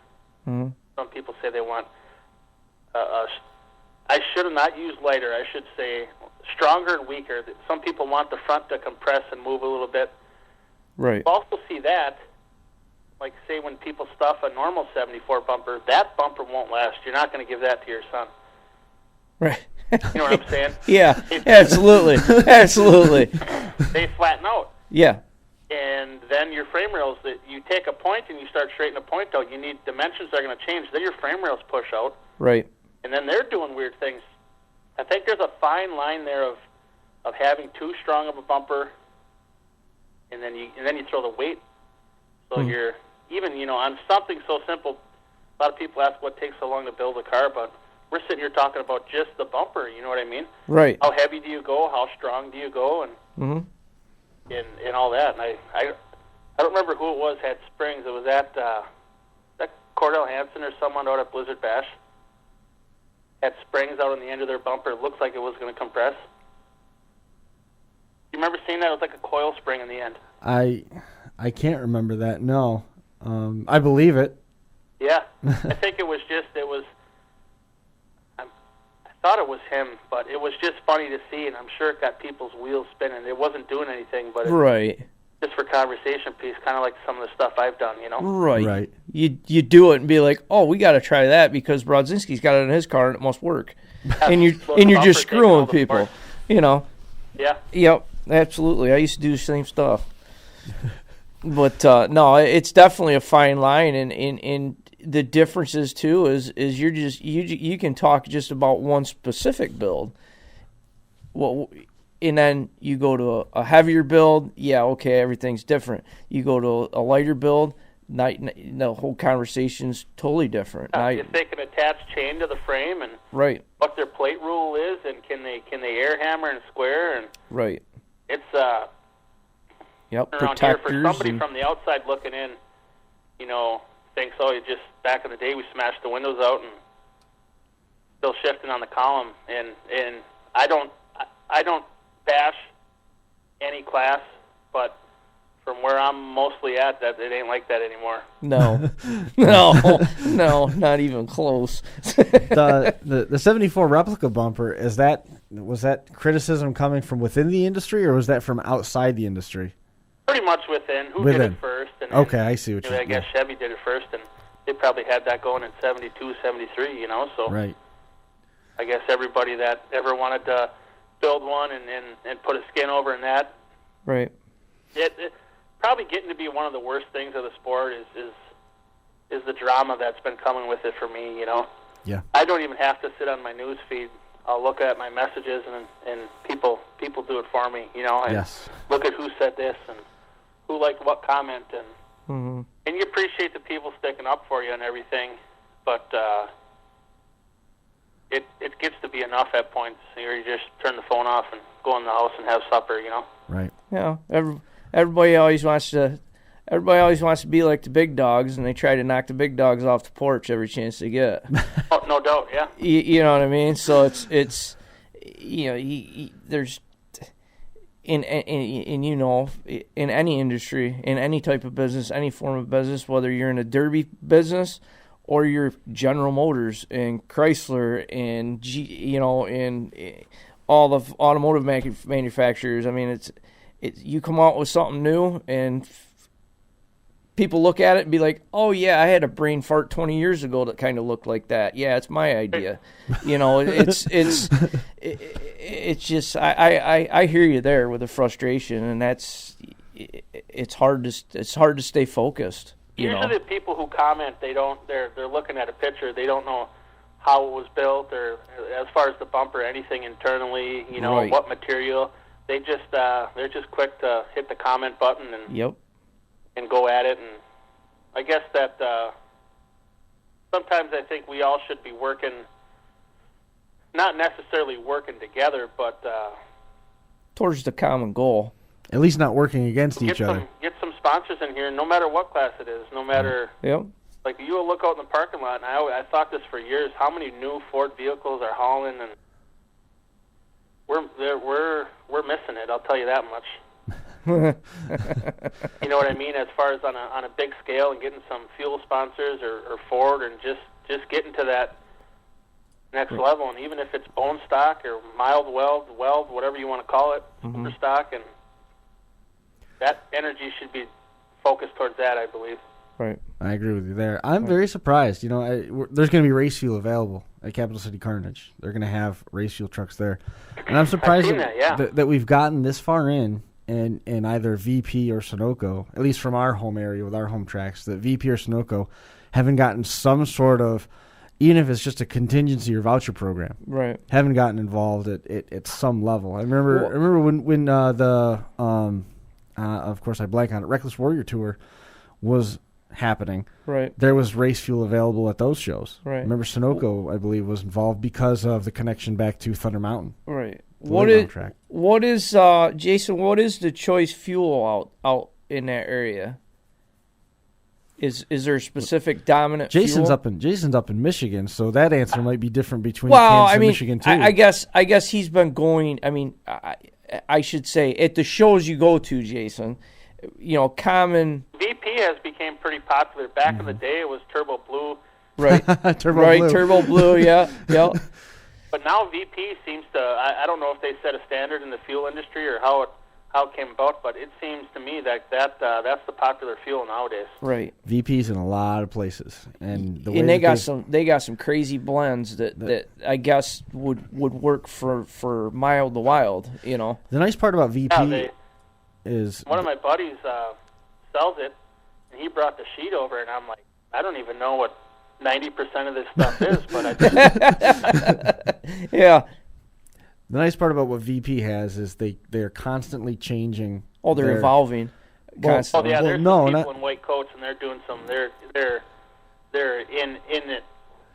Mm-hmm.
Some people say they want I should have not used lighter. I should say stronger and weaker. Some people want the front to compress and move a little bit.
Right.
You also see that, like say when people stuff a normal 74 bumper, that bumper won't last. You're not going to give that to your son.
Right.
You know what I'm saying?
Yeah, absolutely. Absolutely.
They flatten out.
Yeah.
And then your frame rails, you take a point and you start straightening a point out, you need dimensions that are going to change. Then your frame rails push out.
Right.
And then they're doing weird things. I think there's a fine line there of having too strong of a bumper, and then you throw the weight. So you're even on something so simple. A lot of people ask what takes so long to build a car, but we're sitting here talking about just the bumper. You know what I mean?
Right.
How heavy do you go? How strong do you go? And and all that. And I don't remember who it was had springs. It was at that Cordell Hansen or someone out at Blizzard Bash. Had springs out on the end of their bumper. It looks like it was going to compress. You remember seeing that? It was like a coil spring in the end.
I can't remember that. No, I believe it.
Yeah, I think it was. I thought it was him, but it was just funny to see, and I'm sure it got people's wheels spinning. It wasn't doing anything, but
right.
Just for conversation piece, kind of like some of the stuff I've done,
Right.
Right.
You do it and be like, oh, we got to try that because Brodzinski's got it in his car and it must work. And you're just screwing people,
Yeah.
Yep. Absolutely. I used to do the same stuff. But no, it's definitely a fine line, and the differences too is you can talk just about one specific build. Well. And then you go to a heavier build, yeah, okay, everything's different. You go to a lighter build, the whole conversation's totally different.
If they can attach chain to the frame and
right,
what their plate rule is, and can they air hammer and square, and
right,
it's
yep,
around here for somebody from the outside looking in, thinks, oh, you just back in the day we smashed the windows out and still shifting on the column, and I don't bash any class, but from where I'm mostly at, that it ain't like that anymore.
No, not even close.
The 74 replica bumper, was that criticism coming from within the industry, or was that from outside the industry?
Pretty much within. Who did it first? And
okay, I see what you mean.
I guess Chevy did it first, and they probably had that going in 72, 73, so
right.
I guess everybody that ever wanted to build one and put a skin over in that.
Right.
It probably getting to be one of the worst things of the sport is the drama that's been coming with it for me,
Yeah.
I don't even have to sit on my news feed. I'll look at my messages and people do it for me, and
yes.
Look at who said this and who liked what comment, and you appreciate the people sticking up for you and everything, but it gets to be enough at points where you just turn the phone off and go in the house and have supper,
Right.
Yeah. Everybody always wants to be like the big dogs, and they try to knock the big dogs off the porch every chance they get.
Oh, no doubt, yeah.
You know what I mean? So it's there's in any industry, in any type of business, any form of business, whether you're in a derby business or your General Motors and Chrysler and and all the automotive manufacturers. I mean, it's you come out with something new and people look at it and be like, "Oh yeah, I had a brain fart 20 years ago that kind of looked like that. Yeah, it's my idea." It's just I hear you there with the frustration, and it's hard to stay focused.
Usually the people who comment, they're looking at a picture. They don't know how it was built or as far as the bumper, anything internally,
Right.
what material. They're just quick to hit the comment button and go at it. And I guess that sometimes I think we all should be working, not necessarily working together, but
towards the common goal.
At least not working against each other.
Get some sponsors in here, no matter what class it is, no matter.
Yep.
Like you will look out in the parking lot, and I thought this for years. How many new Ford vehicles are hauling, and we're missing it. I'll tell you that much. You know what I mean? As far as on a big scale and getting some fuel sponsors or Ford, and just getting to that next level. And even if it's bone stock or mild weld, whatever you want to call it, super stock, and that energy should be focused towards that, I believe.
Right.
I agree with you there. I'm very surprised. There's going to be race fuel available at Capital City Carnage. They're going to have race fuel trucks there. And I'm surprised that we've gotten this far in either VP or Sunoco, at least from our home area with our home tracks, that VP or Sunoco haven't gotten some sort of, even if it's just a contingency or voucher program,
right?
Haven't gotten involved at some level. I remember when of course I blank on it, Reckless Warrior Tour was happening.
Right.
There was race fuel available at those shows.
Right.
Remember Sunoco, I believe, was involved because of the connection back to Thunder Mountain.
Right. What is Jason? What is the choice fuel out in that area? Is there a specific dominant
Jason's
fuel?
Jason's up in Michigan, so that answer might be different between Kansas and Michigan too.
I guess he's been going. I mean, I should say at the shows you go to, Jason. Common
VP has become pretty popular. Back in the day, it was Turbo Blue.
Right. Turbo Blue. Yeah.
But now VP seems to. I don't know if they set a standard in the fuel industry or how it came about, but it seems to me that's the popular fuel nowadays.
Right. VP's in a lot of places, and
they got some crazy blends that I guess would work for mild to wild.
The nice part about VP is
one of my buddies sells it, and he brought the sheet over, and I'm like, I don't even know what 90% of this stuff is, but I just
yeah.
The nice part about what VP has is they're constantly changing.
Oh, they're evolving. Constantly.
There's some people in white coats, and they're doing some. They're in it.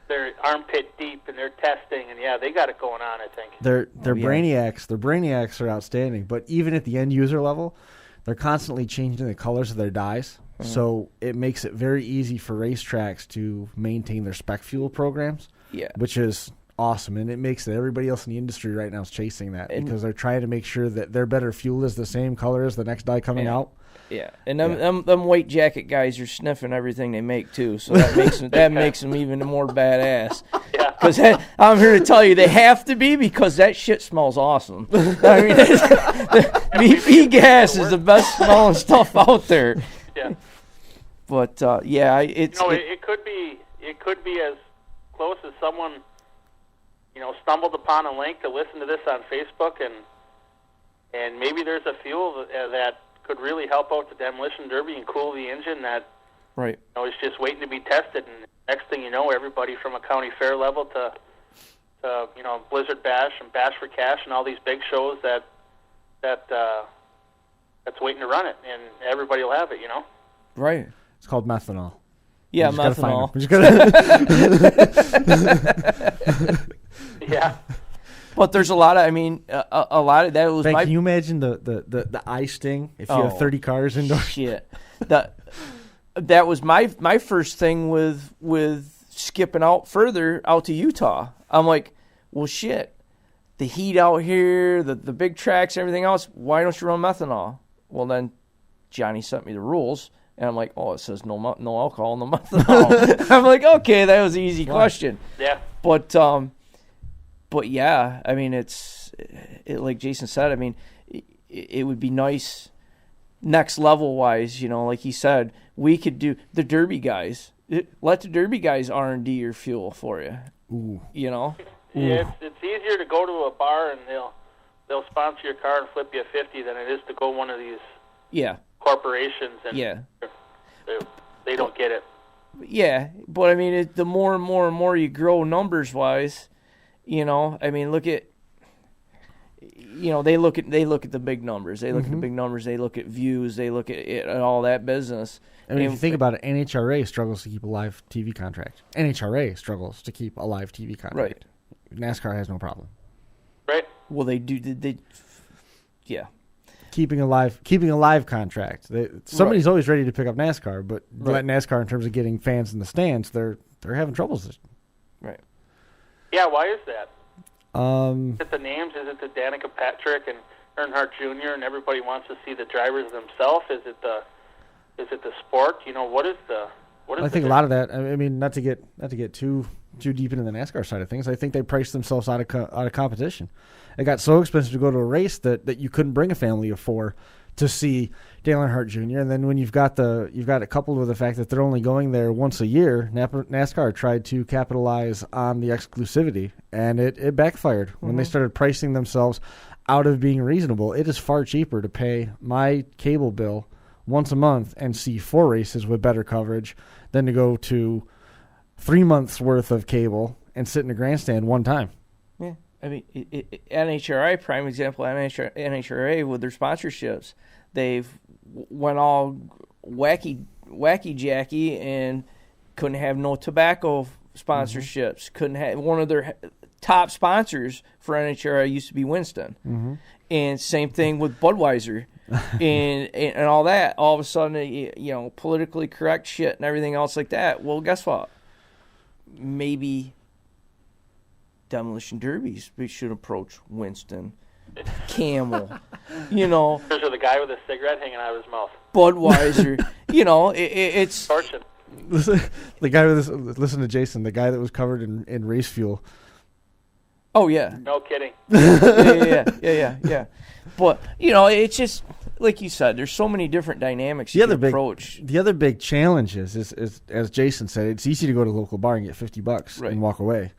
They're armpit deep, and they're testing, and they got it going on. I think
they're brainiacs. Their brainiacs are outstanding, but even at the end user level, they're constantly changing the colors of their dyes. Mm-hmm. So it makes it very easy for racetracks to maintain their spec fuel programs.
Yeah,
which is awesome, and it makes it everybody else in the industry right now is chasing that because they're trying to make sure that their better fuel is the same color as the next dye coming out.
Yeah, and them white jacket guys are sniffing everything they make too, so that makes them even more badass.
Yeah,
because I'm here to tell you they have to be because that shit smells awesome. I mean, VP gas is the best smelling stuff out there.
Yeah,
but
it could be as close as someone stumbled upon a link to listen to this on Facebook, and maybe there's a fuel that could really help out the demolition derby and cool the engine that is just waiting to be tested. And next thing you know, everybody from a county fair level to Blizzard Bash and Bash for Cash and all these big shows that's waiting to run it, and everybody will have it.
Right.
It's called methanol.
Yeah, methanol.
Yeah.
But there's a lot of, a lot of that was
Can you imagine the eye sting if you have 30 cars indoors?
Shit. That was my first thing with skipping out further out to Utah. I'm like, well, shit, the heat out here, the big tracks, everything else, why don't you run methanol? Well, then Johnny sent me the rules. And I'm like, oh, it says no alcohol, no methanol. I'm like, okay, that was an easy question.
Yeah.
But yeah, I mean, it like Jason said, I mean, it would be nice next level wise, like he said, we could do the Derby guys. Let the Derby guys R&D your fuel for you.
Ooh.
Yeah, it's easier to go to a bar and they'll sponsor your car and flip you a 50 than it is to go one of these corporations and they don't get it.
Yeah, but I mean, the more and more you grow numbers wise, I mean, look at. They look at the big numbers. They look at the big numbers. They look at views. They look at all that business.
I mean, if you think about it, NHRA struggles to keep a live TV contract. NHRA struggles to keep a live TV contract.
Right.
NASCAR has no problem.
Right.
Well, they do. Yeah.
Keeping a live contract. Somebody's always ready to pick up NASCAR, but let NASCAR in terms of getting fans in the stands, they're having troubles.
Right.
Yeah. Why is that?
Is
it the names? Is it the Danica Patrick and Earnhardt Jr. and everybody wants to see the drivers themselves? Is it the sport? What is the?
I think a lot of that. I mean, not to get too deep into the NASCAR side of things. I think they priced themselves out of competition. It got so expensive to go to a race that you couldn't bring a family of 4 to see Dale Earnhardt Jr. And then when you've got it coupled with the fact that they're only going there once a year, NASCAR tried to capitalize on the exclusivity, and it backfired when they started pricing themselves out of being reasonable. It is far cheaper to pay my cable bill once a month and see 4 races with better coverage than to go to 3 months worth of cable and sit in a grandstand one time.
Yeah. I mean, NHRA, prime example, NHRA with their sponsorships, they've went all wacky jacky and couldn't have no tobacco sponsorships. Couldn't have one of their top sponsors for NHRA used to be Winston, and same thing with Budweiser, and all that. All of a sudden, politically correct shit and everything else like that. Well, guess what? Maybe demolition derbies we should approach Winston, Camel,
There's the guy with a cigarette hanging out of his mouth.
Budweiser, it's
Fortune.
The guy with listen to Jason, the guy that was covered in race fuel.
Oh yeah.
No kidding.
Yeah. But it's just like you said. There's so many different dynamics you can approach.
The other big challenge is as Jason said, it's easy to go to a local bar and get $50 and walk away.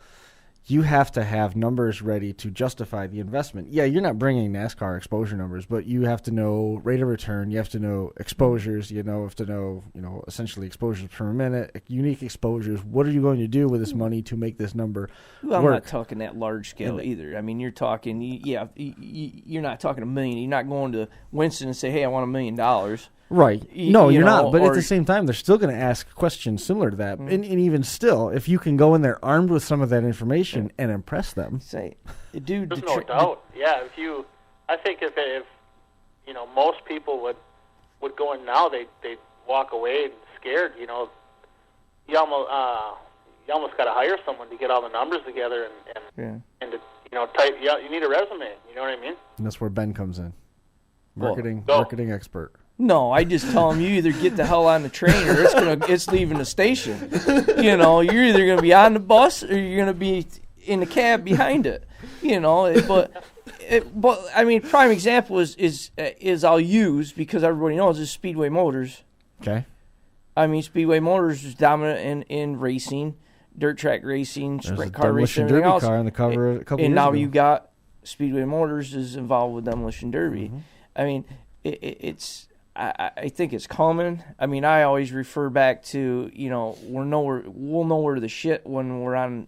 You have to have numbers ready to justify the investment. Yeah, you're not bringing NASCAR exposure numbers, but you have to know rate of return. You have to know exposures. You have to know, essentially exposures per minute, unique exposures. What are you going to do with this money to make this number work?
I'm not talking that large scale either. I mean, you're talking, you're not talking $1 million. You're not going to Winston and say, hey, I want $1 million.
Right. No, you're not. But at the same time, they're still going to ask questions similar to that. And even still, if you can go in there armed with some of that information and impress them.
Say, dude.
There's no doubt. Yeah, I think if most people would go in now, they'd walk away scared. You almost got to hire someone to get all the numbers together and to type. Yeah, you need a resume. You know what I mean?
And that's where Ben comes in, marketing expert.
No, I just tell them you either get the hell on the train or it's leaving the station. You're either gonna be on the bus or you're gonna be in the cab behind it. But I mean, prime example is I'll use because everybody knows is Speedway Motors.
Okay.
I mean, Speedway Motors is dominant in racing, dirt track racing, sprint car racing, everything else.
Car on the cover a couple
and
years
now
ago.
you got Speedway Motors is involved with Demolition Derby. I mean, it's. I think it's coming. I mean, I always refer back to, we'll know where the shit when we're on,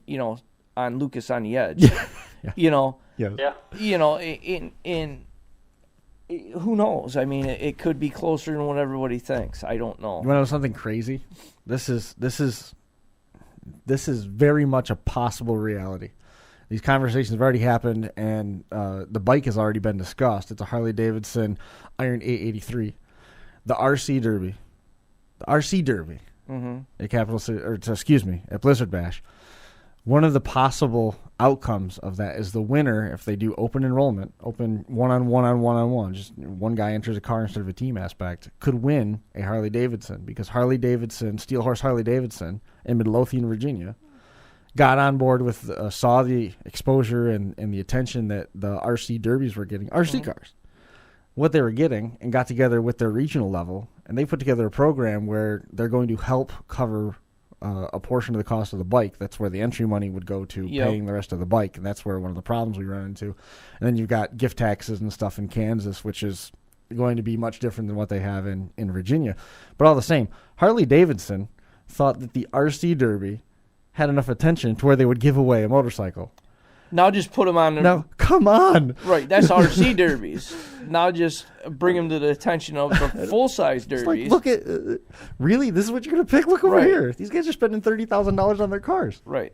on Lucas on the Edge. Who knows? I mean, it could be closer than what everybody thinks. I don't know.
You want to know something crazy? This is very much a possible reality. These conversations have already happened, and the bike has already been discussed. It's a Harley-Davidson Iron 883. The RC Derby at Capital City, at Blizzard Bash, one of the possible outcomes of that is the winner, if they do open enrollment, open one-on-one, just one guy enters a car instead of a team aspect, could win a Harley-Davidson, because Harley-Davidson, Steel Horse Harley-Davidson in Midlothian, Virginia, got on board with, saw the exposure and the attention that the RC derbies were getting, RC cars, what they were getting, and got together with their regional level, and they put together a program where they're going to help cover a portion of the cost of the bike. That's where the entry money would go to paying the rest of the bike, and that's where one of the problems we run into. And then you've got gift taxes and stuff in Kansas, which is going to be much different than what they have in Virginia. But all the same, Harley-Davidson thought that the RC Derby had enough attention to where they would give away a motorcycle.
Now just put them on the...
Now, come on!
Right, that's RC derbies. Now just bring them to the attention of the full-size derbies.
It's like, look at... really? This is what you're going to pick? Look over here. These guys are spending $30,000 on their cars.
Right.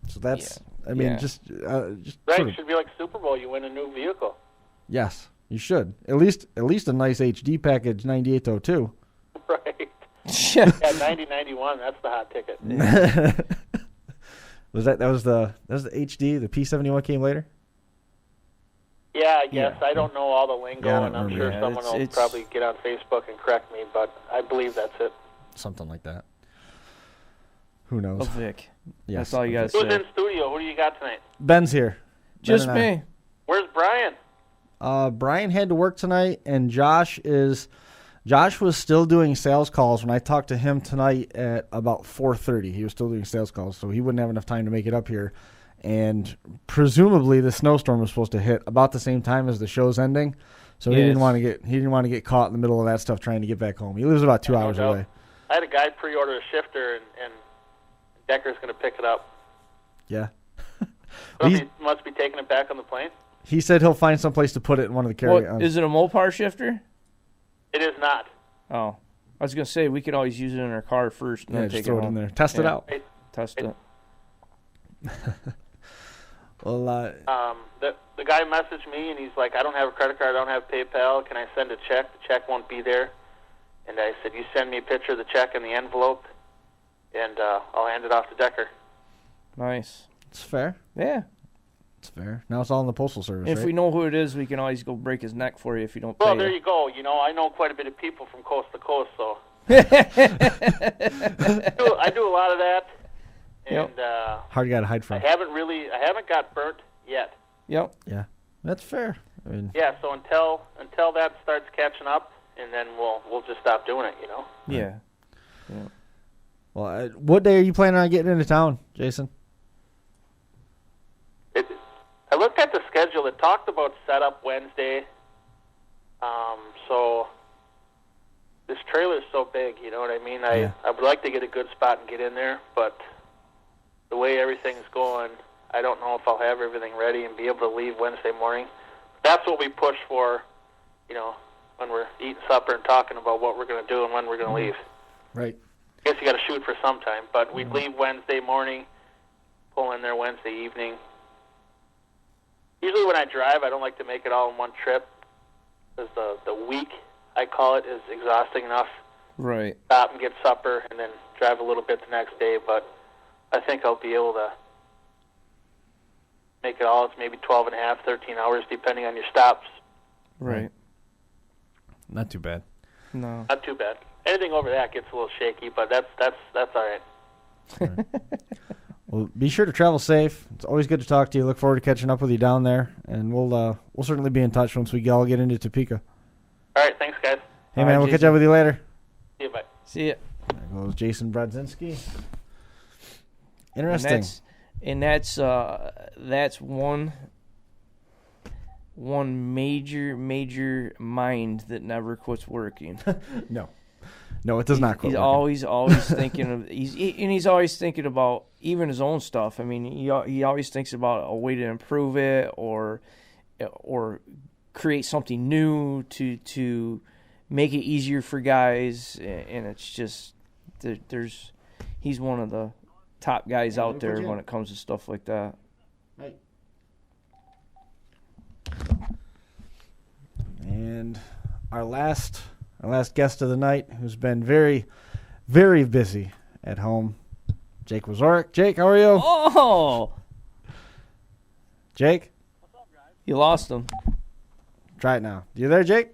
So that's... I mean, just
right,
sort of,
it should be like Super Bowl. You win a new vehicle.
Yes, you should. At least a nice HD package 9802.
Right.
Yeah.
9091, that's the hot ticket.
That was the HD? The P71 came later?
Yeah, I guess. I don't know all the lingo, and I'm sure someone will
it's
probably get on Facebook and correct me, but I believe that's it.
Something like that. Who knows?
A Vic.
Yes,
That's all you got to
Who's
say.
in studio? Who do you got tonight?
Ben's here.
Just
Ben and
me.
Where's Brian?
Brian had to work tonight, and Josh was still doing sales calls when I talked to him tonight at about 4:30. He was still doing sales calls, so he wouldn't have enough time to make it up here. And presumably the snowstorm was supposed to hit about the same time as the show's ending, so he didn't want to get caught in the middle of that stuff trying to get back home. He lives about 2 hours away.
I had a guy pre-order a shifter, and Decker's going to pick it up.
Yeah.
So he must be taking it back on the plane?
He said he'll find some place to put it in one of the carry-ons.
Is it a Mopar shifter?
It is not.
Oh. I was going to say, we could always use it in our car first and then
just
take
throw
it
it in
home.
there. Test it out.
Test it.
Well,
the guy messaged me, and he's like, I don't have a credit card, I don't have PayPal, can I send a check? The check won't be there. And I said, you send me a picture of the check in the envelope, and I'll hand it off to Decker.
Nice.
it's fair.
Yeah.
It's fair. Now it's all in the Postal Service,
If
right?
we know who it is, we can always go break his neck for you if you don't pay.
Well, there you go. You know, I know quite a bit of people from coast to coast, so I do a lot of that. And
hard guy to hide from.
I haven't got burnt yet.
Yep.
Yeah, that's fair. I mean,
Yeah, so until that starts catching up, and then we'll just stop doing it, you know.
Yeah.
well, what day are you planning on getting into town, Jason?
I looked at the schedule. It talked about setup Wednesday. So this trailer's so big, you know what I mean? I would like to get a good spot and get in there, but the way everything's going, I don't know if I'll have everything ready and be able to leave Wednesday morning. That's what we push for, you know, when we're eating supper and talking about what we're going to do and when we're going to leave.
Right.
I guess you got to shoot for some time, but we'd leave Wednesday morning, pull in there Wednesday evening. Usually when I drive, I don't like to make it all in one trip, because the week, I call it, is exhausting enough.
Right.
Stop and get supper and then drive a little bit the next day, but I think I'll be able to make it all. It's maybe 12 and a half, 13 hours, depending on your stops.
Right.
Not too bad.
No.
Not too bad. Anything over that gets a little shaky, but that's all right.
Well, be sure to travel safe. It's always good to talk to you. Look forward to catching up with you down there, and we'll certainly be in touch once we all get into Topeka.
All right, thanks, guys.
Hey, man, we'll catch up with you later.
See you, bye.
See ya.
There goes Jason Brodzinski. Interesting.
And that's one major mind that never quits working.
No, it does not quit
He's
working.
always thinking of he's always thinking about even his own stuff. I mean, he always thinks about a way to improve it or create something new to make it easier for guys. And it's just he's one of the top guys out there when it comes to stuff like that.
Right. And our last guest of the night, who's been very, very busy at home, Jake Wazorek. Jake, how are you?
Oh,
Jake?
you lost him.
Try it now. You there, Jake?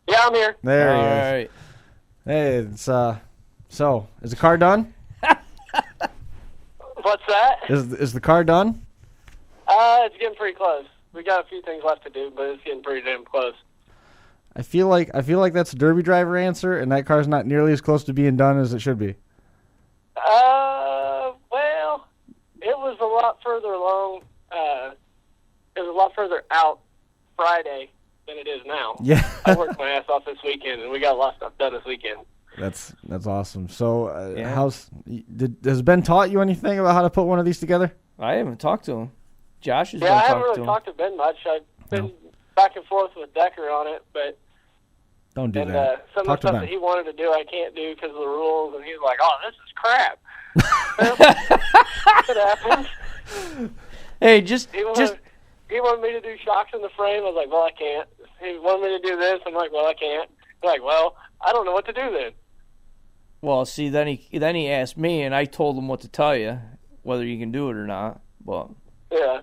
Yeah, I'm here.
There he
All
is.
right.
Hey, it's so is the car done?
What's that?
Is the car done?
It's getting pretty close. We got a few things left to do, but it's getting pretty damn close.
I feel like that's a Derby driver answer, and that car's not nearly as close to being done as it should be.
Well, it was a lot further along. It was a lot further out Friday than it is now.
Yeah.
I worked my ass off this weekend, and we got a lot of stuff done this weekend.
That's awesome. So,
Yeah.
has Ben taught you anything about how to put one of these together?
I haven't talked to him. Josh has
Yeah,
been
I haven't
talking
really
to him.
talked to Ben much. I've been back and forth with Decker on it, but
Don't do
and
that.
some
Talk
of
to
the stuff
Ben.
that he wanted to do, I can't do because of the rules, and he's like, "Oh, this is crap." It happens.
Hey,
He wanted me to do shocks in the frame. I was like, "Well, I can't." He wanted me to do this. I'm like, "Well, I can't." He's like, "Well, I don't know what to do then."
well, see, then he asked me, and I told him what to tell you, whether you can do it or not. But
Yeah,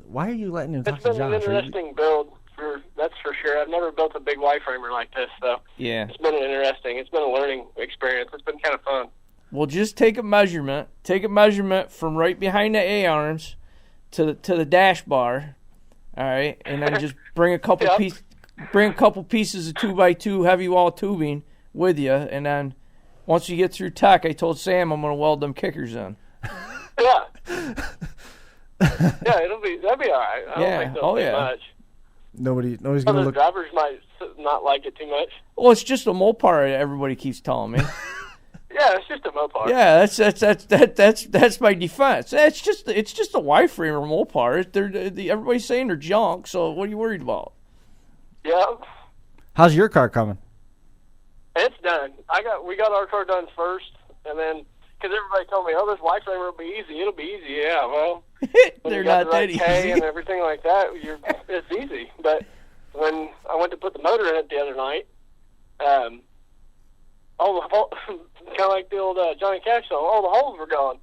Why are you letting him talk
it's
to
been an
Josh?
interesting build. That's for sure. I've never built a big Y-framer like this, so
yeah,
it's been interesting. It's been a learning experience. It's been kind of fun.
well, just take a measurement. Take a measurement from right behind the A arms to the dash bar. All right, and then just bring a couple
Yep.
pieces of 2x2 heavy wall tubing with you, and then once you get through tech, I told Sam I'm gonna weld them kickers in.
Yeah. Yeah, that'll be all right. I
Yeah.
don't think they'll
Oh,
do
yeah.
much.
Nobody's
Other
gonna look.
drivers might not like it too much.
Well, it's just a Mopar. Everybody keeps telling me.
Yeah, it's just a Mopar.
Yeah, that's my defense. It's just a Y-frame or Mopar. Everybody's saying they're junk. So what are you worried about?
Yeah,
How's your car coming?
it's done. We got our car done first, and then because everybody told me, "Oh, this Y-framer will be easy. It'll be easy." Yeah, well, when
They're
you got
not
the
that
right K
easy.
and everything like that, it's easy. But when I went to put the motor in it the other night, all the kind of like the old Johnny Cash song, all the holes were gone.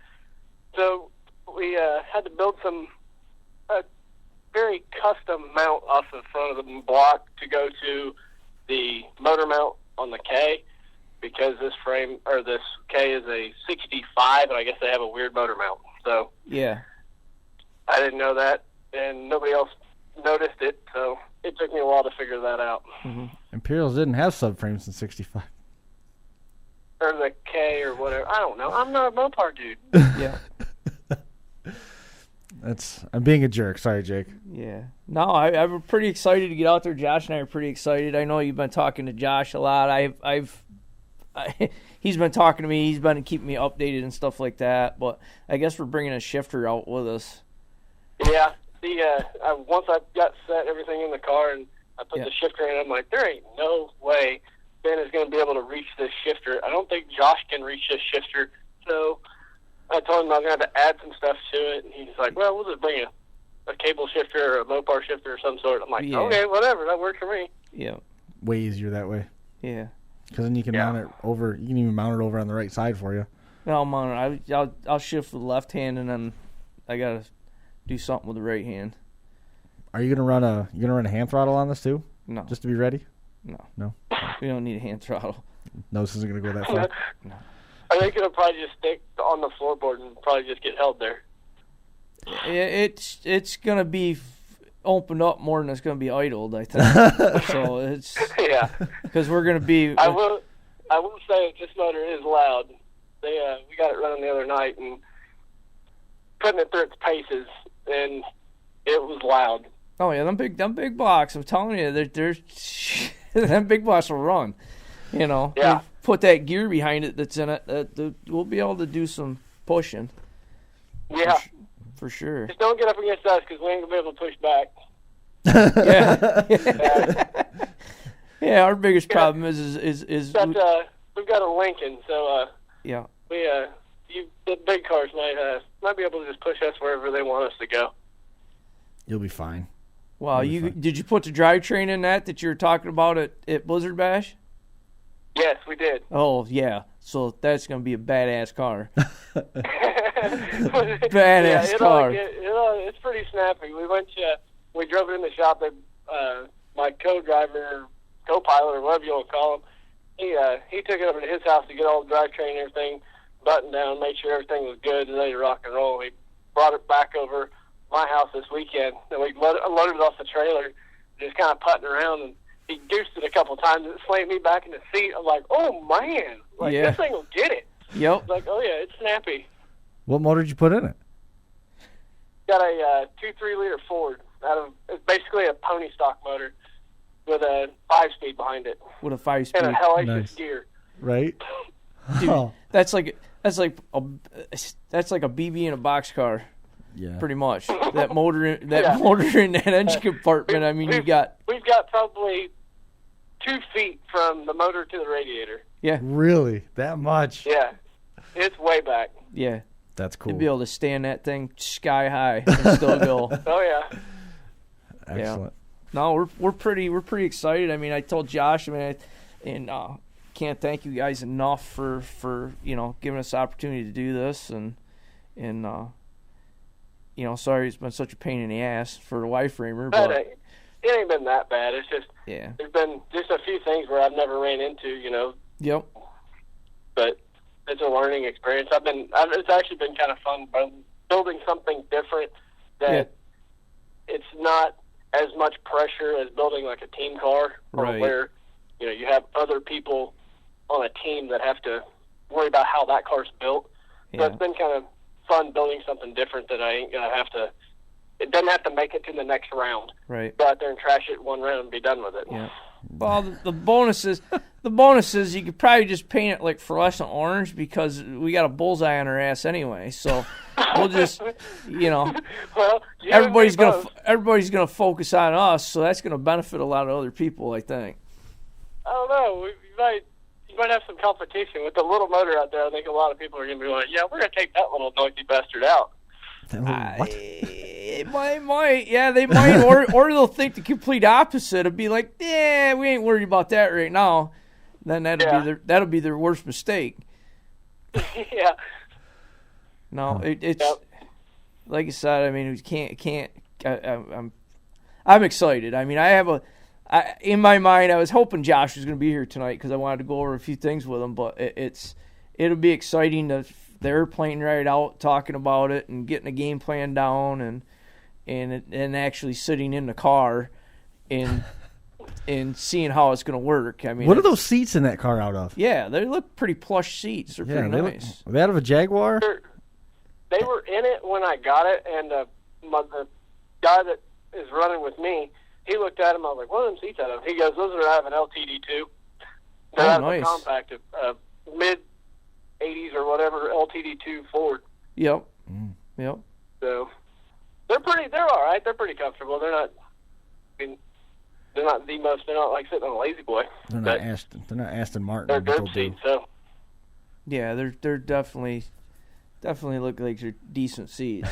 So we had to build a very custom mount off the front of the block to go to the motor mount on the K, because this K is a 65, and I guess they have a weird motor mount. So
Yeah.
I didn't know that, and nobody else noticed it, so it took me a while to figure that out.
Imperials didn't have subframes in '65.
Or the K or whatever. I don't know. I'm not a Mopar dude.
Yeah.
I'm being a jerk. Sorry, Jake.
Yeah. No, I'm pretty excited to get out there. Josh and I are pretty excited. I know you've been talking to Josh a lot. He's been talking to me. He's been keeping me updated and stuff like that. But I guess we're bringing a shifter out with us.
Yeah. Once I got set everything in the car and I put the shifter in, I'm like, there ain't no way Ben is going to be able to reach this shifter. I don't think Josh can reach this shifter. So I told him I was going to have to add some stuff to it. And he's like, well, we'll just bring a cable shifter or a Mopar shifter of some sort. I'm like, okay, whatever. That works for me.
Yeah.
Way easier that way.
Yeah.
Because then you can mount it over. You can even mount it over on the right side for you.
No, I'm on it. I'll shift with the left hand, and then I gotta do something with the right hand.
Are you gonna run a hand throttle on this too?
No.
Just to be ready?
No. We don't need a hand throttle.
No, this isn't gonna go that far.
No.
I think it'll probably just stick on the floorboard and probably just get held there.
It's gonna be opened up more than it's gonna be idled, I think. So it's
Yeah.
because we're gonna be.
I will say that this motor is loud. We got it running the other night and putting it through its paces, and it was loud.
Oh yeah, them big blocks. I'm telling you, they're them big blocks will run. You know,
Yeah.
You put that gear behind it that's in it. We'll be able to do some pushing.
Yeah.
For sure.
Just don't get up against us because we ain't gonna be able to push back.
Yeah. Yeah. Our biggest problem is
We've got a Lincoln, so
yeah.
The big cars might be able to just push us wherever they want us to go.
You'll be fine.
Wow, did you put the drivetrain in that you were talking about at Blizzard Bash?
Yes, we did.
Oh, yeah. So that's going to be a badass car.
Badass
car.
It's pretty snappy. We drove it in the shop. My co-driver, co-pilot, or whatever you want to call him, he took it over to his house to get all the drivetrain and everything buttoned down, made sure everything was good and ready to rock and roll. He brought it back over my house this weekend, and we loaded it off the trailer, just kind of putting around, and he goosed it a couple times. It slammed me back in the seat. I'm like, oh, man. Like,
Yeah.
This thing will get it.
Yep.
Like, oh, yeah, it's snappy.
What motor did you put in it?
Got a 2.3-liter Ford. It's basically a pony stock motor with a 5-speed behind it.
With a 5-speed.
And a hellacious
Nice.
gear.
Right?
Dude,
Oh.
that's like a BB in a boxcar,
Yeah.
pretty much. That motor in
Yeah.
that engine compartment. I mean,
We've got probably 2 feet from the motor to the radiator.
Yeah.
Really? That much?
Yeah, it's way back.
Yeah.
That's cool.
You'd be able to stand that thing sky high and still go.
Oh yeah.
Excellent.
No, we're pretty excited. I mean, I told Josh, can't thank you guys enough for giving us the opportunity to do this, and sorry it's been such a pain in the ass for the Y-framer, but
It ain't been that bad. It's just
yeah.
there's been just a few things where I've never ran into,
Yep.
but it's a learning experience. It's actually been kind of fun building something different that it's not as much pressure as building like a team car, or
Right.
where you have other people on a team that have to worry about how that car's built. So
Yeah.
it's been kind of fun building something different that I ain't gonna have to. It doesn't have to make it to the next round.
Right.
Go out there and trash it one round and be done with it.
Yeah. Well, the bonus is you could probably just paint it like fluorescent orange, because we got a bullseye on our ass anyway. So we'll just,
Well,
everybody's gonna focus on us, so that's gonna benefit a lot of other people, I think.
I don't know. You might have some competition with the little motor out there. I think a lot of people are gonna be like, "Yeah, we're gonna take that little noisy bastard out."
What?
It might, yeah, they might, or they'll think the complete opposite. It'd be like, yeah, we ain't worried about that right now. Then that'll be their worst mistake.
Yeah.
No, it's
Yep.
like I said. I mean, we can't. I'm excited. I mean, in my mind, I was hoping Josh was going to be here tonight because I wanted to go over a few things with him. But it'll be exciting to the airplane ride out, talking about it and getting a game plan down, and actually sitting in the car and seeing how it's going to work. I mean,
What are those seats in that car out of?
Yeah, they look pretty plush seats. They're pretty nice.
Are they out of a Jaguar?
They were in it when I got it, and the guy that is running with me, he looked at him. I was like, "What are them seats out of?" He goes, "Those are out of an LTD2. They're out of
nice.
a compact, mid-'80s or whatever LTD2 Ford."
Yep. Yep.
So they're all right. They're pretty comfortable. They're not. I mean, they're not the most. They're not like sitting on a lazy boy.
They're not Aston. They're not Aston Martin.
They're
but
good
they'll do.
seats. So
Yeah, they're definitely look like they're decent seats.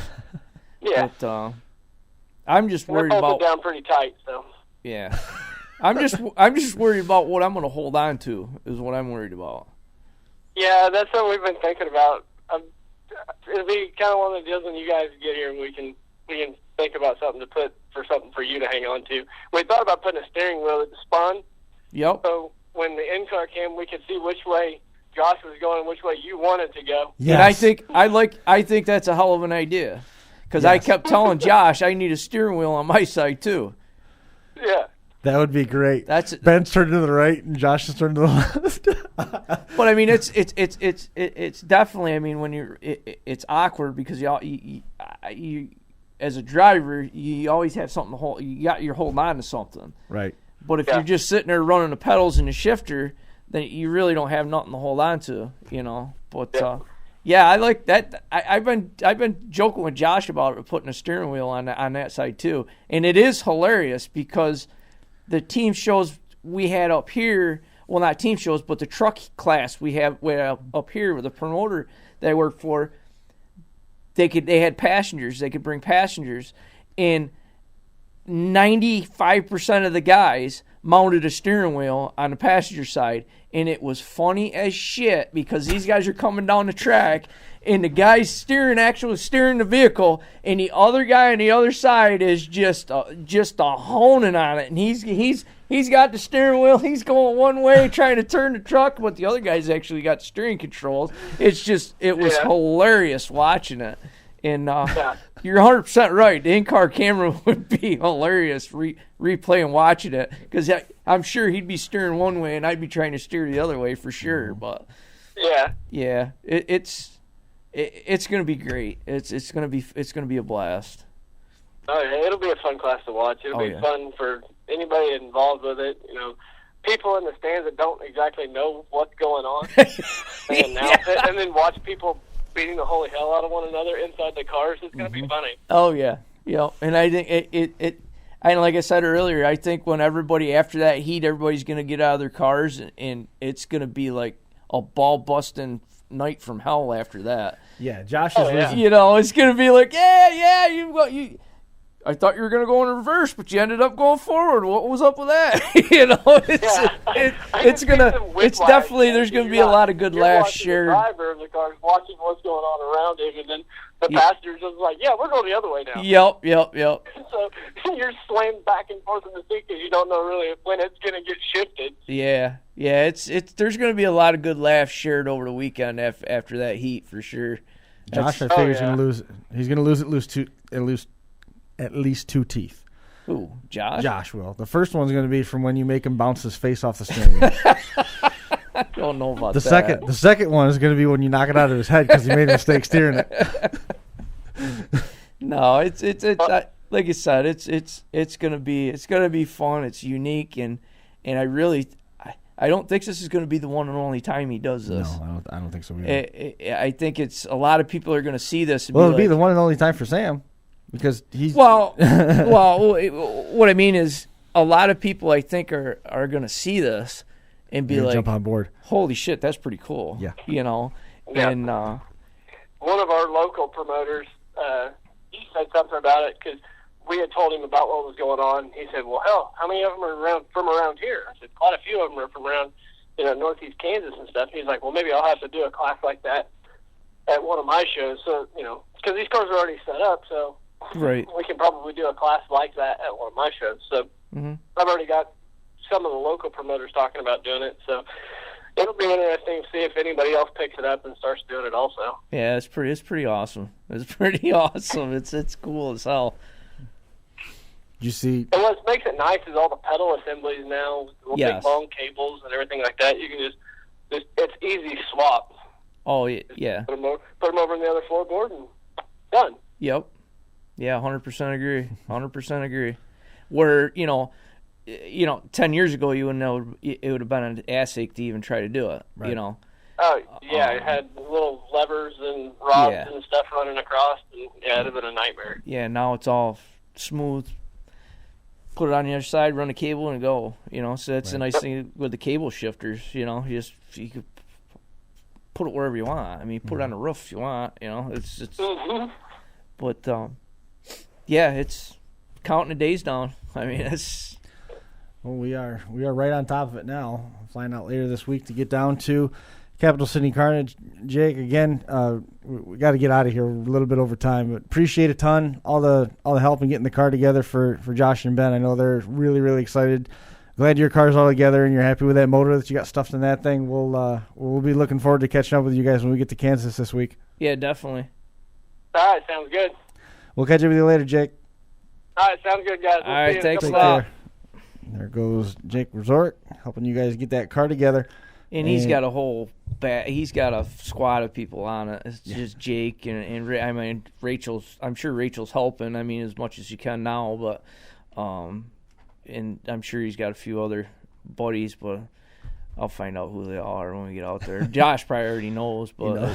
yeah,
But I'm just
they're
worried
bolted
about
down pretty tight. So
yeah. I'm just worried about what I'm going to hold on to is what I'm worried about.
yeah, that's what we've been thinking about. It'll be kind of one of the deals when you guys get here, and we can think about something for you to hang on to. We thought about putting a steering wheel at the spun,
Yep.
so when the in-car came, we could see which way Josh was going, which way you wanted to go.
Yes.
And I think that's a hell of an idea, because I kept telling Josh I need a steering wheel on my side too.
Yeah.
That would be great.
That's
Ben's turned to the right and Josh is turned to the left.
But I mean, it's definitely. I mean, when it's awkward because you as a driver, you always have something to hold. You're holding on to something.
Right.
But if you're just sitting there running the pedals and the shifter, then you really don't have nothing to hold on to, But I like that. I've been joking with Josh about it, putting a steering wheel on that side too, and it is hilarious because the team shows we had up here, well, not team shows, but the truck class we have up here with the promoter that I work for, they had passengers. They could bring passengers, and 95% of the guys mounted a steering wheel on the passenger side, and it was funny as shit because these guys are coming down the track, and the guy's actually steering the vehicle, and the other guy on the other side is just honing on it, and he's got the steering wheel, he's going one way trying to turn the truck, but the other guy's actually got steering controls. It was hilarious watching it. And you're 100% right. The in-car camera would be hilarious replaying watching it because I'm sure he'd be steering one way and I'd be trying to steer the other way for sure. But yeah, it's going to be great. It's going to be a blast.
Oh, yeah, it'll be a fun class to watch. It'll be fun for anybody involved with it. You know, people in the stands that don't exactly know what's going on, they announce it, and then watch people beating the holy hell out of one another inside the cars. It's going to be funny.
Oh yeah, and I think it. And like I said earlier, I think when everybody after that heat, everybody's going to get out of their cars, and it's going to be like a ball busting night from hell after that.
Yeah, Josh is losing.
It's going to be like, you. I thought you were going to go in reverse, but you ended up going forward. What was up with that? It's definitely, there's going to be a lot of good laughs shared.
The driver of the car is watching what's going on around him, and then the passenger's just like, we're going the other way now.
Yep.
So you're slammed back and forth in the seat because you don't know really when it's going to get shifted.
Yeah. There's going to be a lot of good laughs shared over the weekend after that heat for sure.
Josh, I figure he's going to lose. He's going to lose at least 2 teeth.
Ooh, Josh?
Josh will. The first one's going to be from when you make him bounce his face off the steering wheel.
I don't know about
the second one is going to be when you knock it out of his head because he made a mistake steering it.
No, it's like I said, it's going to be fun. It's unique, and I don't think this is going to be the one and only time he does this.
No, I don't think so either.
I think it's a lot of people are going to see this. And
it'll be the one and only time for Sam. Because he's
well, what I mean is a lot of people I think are going to see this and be like,
jump on board.
Holy shit, that's pretty cool.
Yeah.
And
one of our local promoters, he said something about it because we had told him about what was going on. He said, well, hell, how many of them are from around here? I said, quite a few of them are from around, northeast Kansas and stuff. He's like, well, maybe I'll have to do a class like that at one of my shows. So, because these cars are already set up, so
right.
We can probably do a class like that at one of my shows. So I've already got some of the local promoters talking about doing it. So it'll be interesting to see if anybody else picks it up and starts doing it also.
Yeah, it's pretty awesome. It's pretty awesome. It's cool as hell.
You see,
and what makes it nice is all the pedal assemblies now, with big long cables and everything like that. You can just it's easy swap.
Oh yeah.
Put them over in the other floorboard and done.
Yep. Yeah, 100% agree. 100% agree. Where 10 years ago you wouldn't know it would have been an ass ache to even try to do it.
Right.
Oh yeah, it had little levers and rods and stuff running across, and it'd have been a nightmare.
Yeah, now it's all smooth. Put it on the other side, run a cable, and go. So that's the nice thing with the cable shifters. You could put it wherever you want. I mean, put it on the roof if you want. It's. But it's counting the days down. I mean, it's.
Well, we are right on top of it now. Flying out later this week to get down to Capital City Carnage. Jake, again, we got to get out of here. We're a little bit over time, but appreciate a ton all the help in getting the car together for Josh and Ben. I know they're really, really excited. Glad your car's all together and you're happy with that motor that you got stuffed in that thing. We'll be looking forward to catching up with you guys when we get to Kansas this week.
Yeah, definitely.
All right, sounds good.
We'll catch up with you later, Jake.
All right, sounds good, guys.
All right, thanks a lot.
There goes Jake Resort helping you guys get that car together.
And he's got he's got a squad of people on it. It's just Jake and I mean Rachel's. I'm sure Rachel's helping. I mean as much as you can now, but and I'm sure he's got a few other buddies, but I'll find out who they are when we get out there. Josh probably already knows, but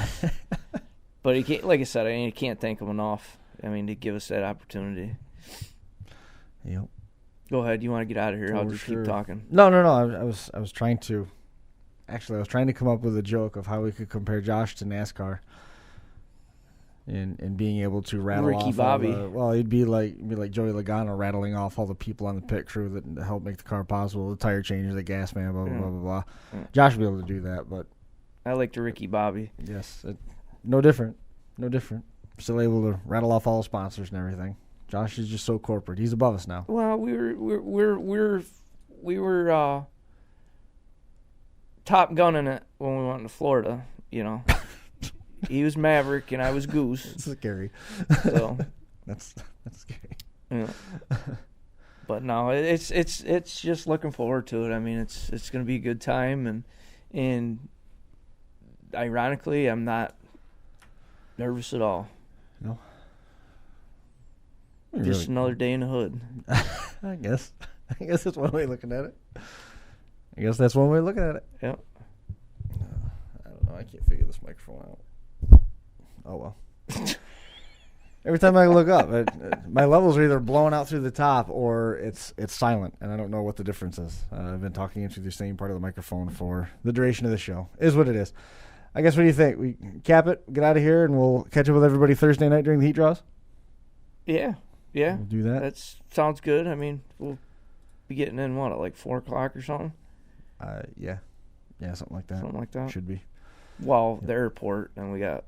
but he can't. Like I said, I can't thank him enough. I mean to give us that opportunity.
Yep.
Go ahead. You want to get out of here? I'll just keep talking.
No. I was trying to. Actually, I was trying to come up with a joke of how we could compare Josh to NASCAR. and being able to rattle
Ricky
off
Bobby.
He'd be like Joey Logano rattling off all the people on the pit crew that help make the car possible, the tire changer, the gas man, blah, blah, blah, blah, blah. Josh would be able to do that, but...
I like the Ricky Bobby.
Yes. No different. Still able to rattle off all the sponsors and everything. Josh is just so corporate. He's above us now.
Well, we were Top Gunning it when we went to Florida, you know. He was Maverick and I was Goose.
That's scary.
So
that's scary.
Yeah. But no, it's just looking forward to it. I mean, it's going to be a good time, and ironically, I'm not nervous at all.
No.
Just another day in the hood.
I guess that's one way of looking at it. Yep. I don't know. I can't figure this microphone out. Oh, well. Every time I look up, my levels are either blowing out through the top or it's silent, and I don't know what the difference is. I've been talking into the same part of the microphone for the duration of the show. Is what it is. I guess, what do you think? We cap it, get out of here, and we'll catch up with everybody Thursday night during the heat draws?
Yeah.
We'll do that.
That sounds good. I mean, we'll be getting in, at like 4 o'clock or something?
Yeah, something like that.
Something like that.
Should be.
Well, the airport, and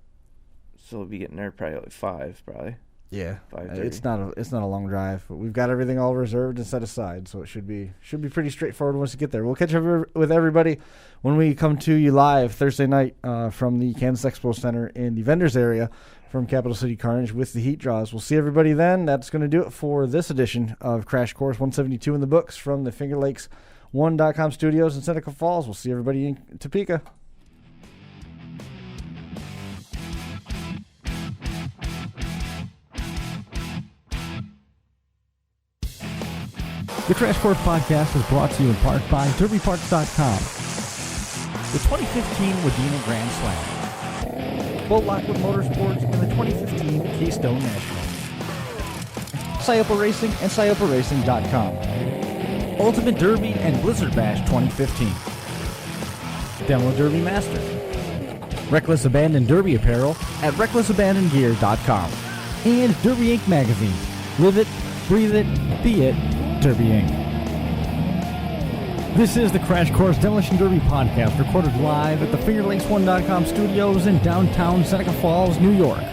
so we'll be getting there probably like 5, probably.
Yeah,
5:30.
It's not a long drive, but we've got everything all reserved and set aside, so it should be pretty straightforward once you get there. We'll catch up with everybody when we come to you live Thursday night from the Kansas Expocentre in the vendors area from Capital City Carnage with the heat draws. We'll see everybody then. That's going to do it for this edition of Crash Course 172 in the books from the Finger Lakes 1.com studios in Seneca Falls. We'll see everybody in Topeka.
The Crash Course Podcast is brought to you in part by DerbyParts.com. The 2015 Wadena Grand Slam. Boat Lockwood Motorsports and the 2015 Keystone Nationals. Scioppa Racing and ScioppaRacing.com. Ultimate Derby and Blizzard Bash 2015. Demo Derby Masters. Reckless Abandon Derby Apparel at RecklessAbandonGear.com. And Derby Inc. Magazine. Live it, breathe it, be it, Derby Inc. This is the Crash Course Demolition Derby podcast, recorded live at the FingerLakes1.com studios in downtown Seneca Falls, New York.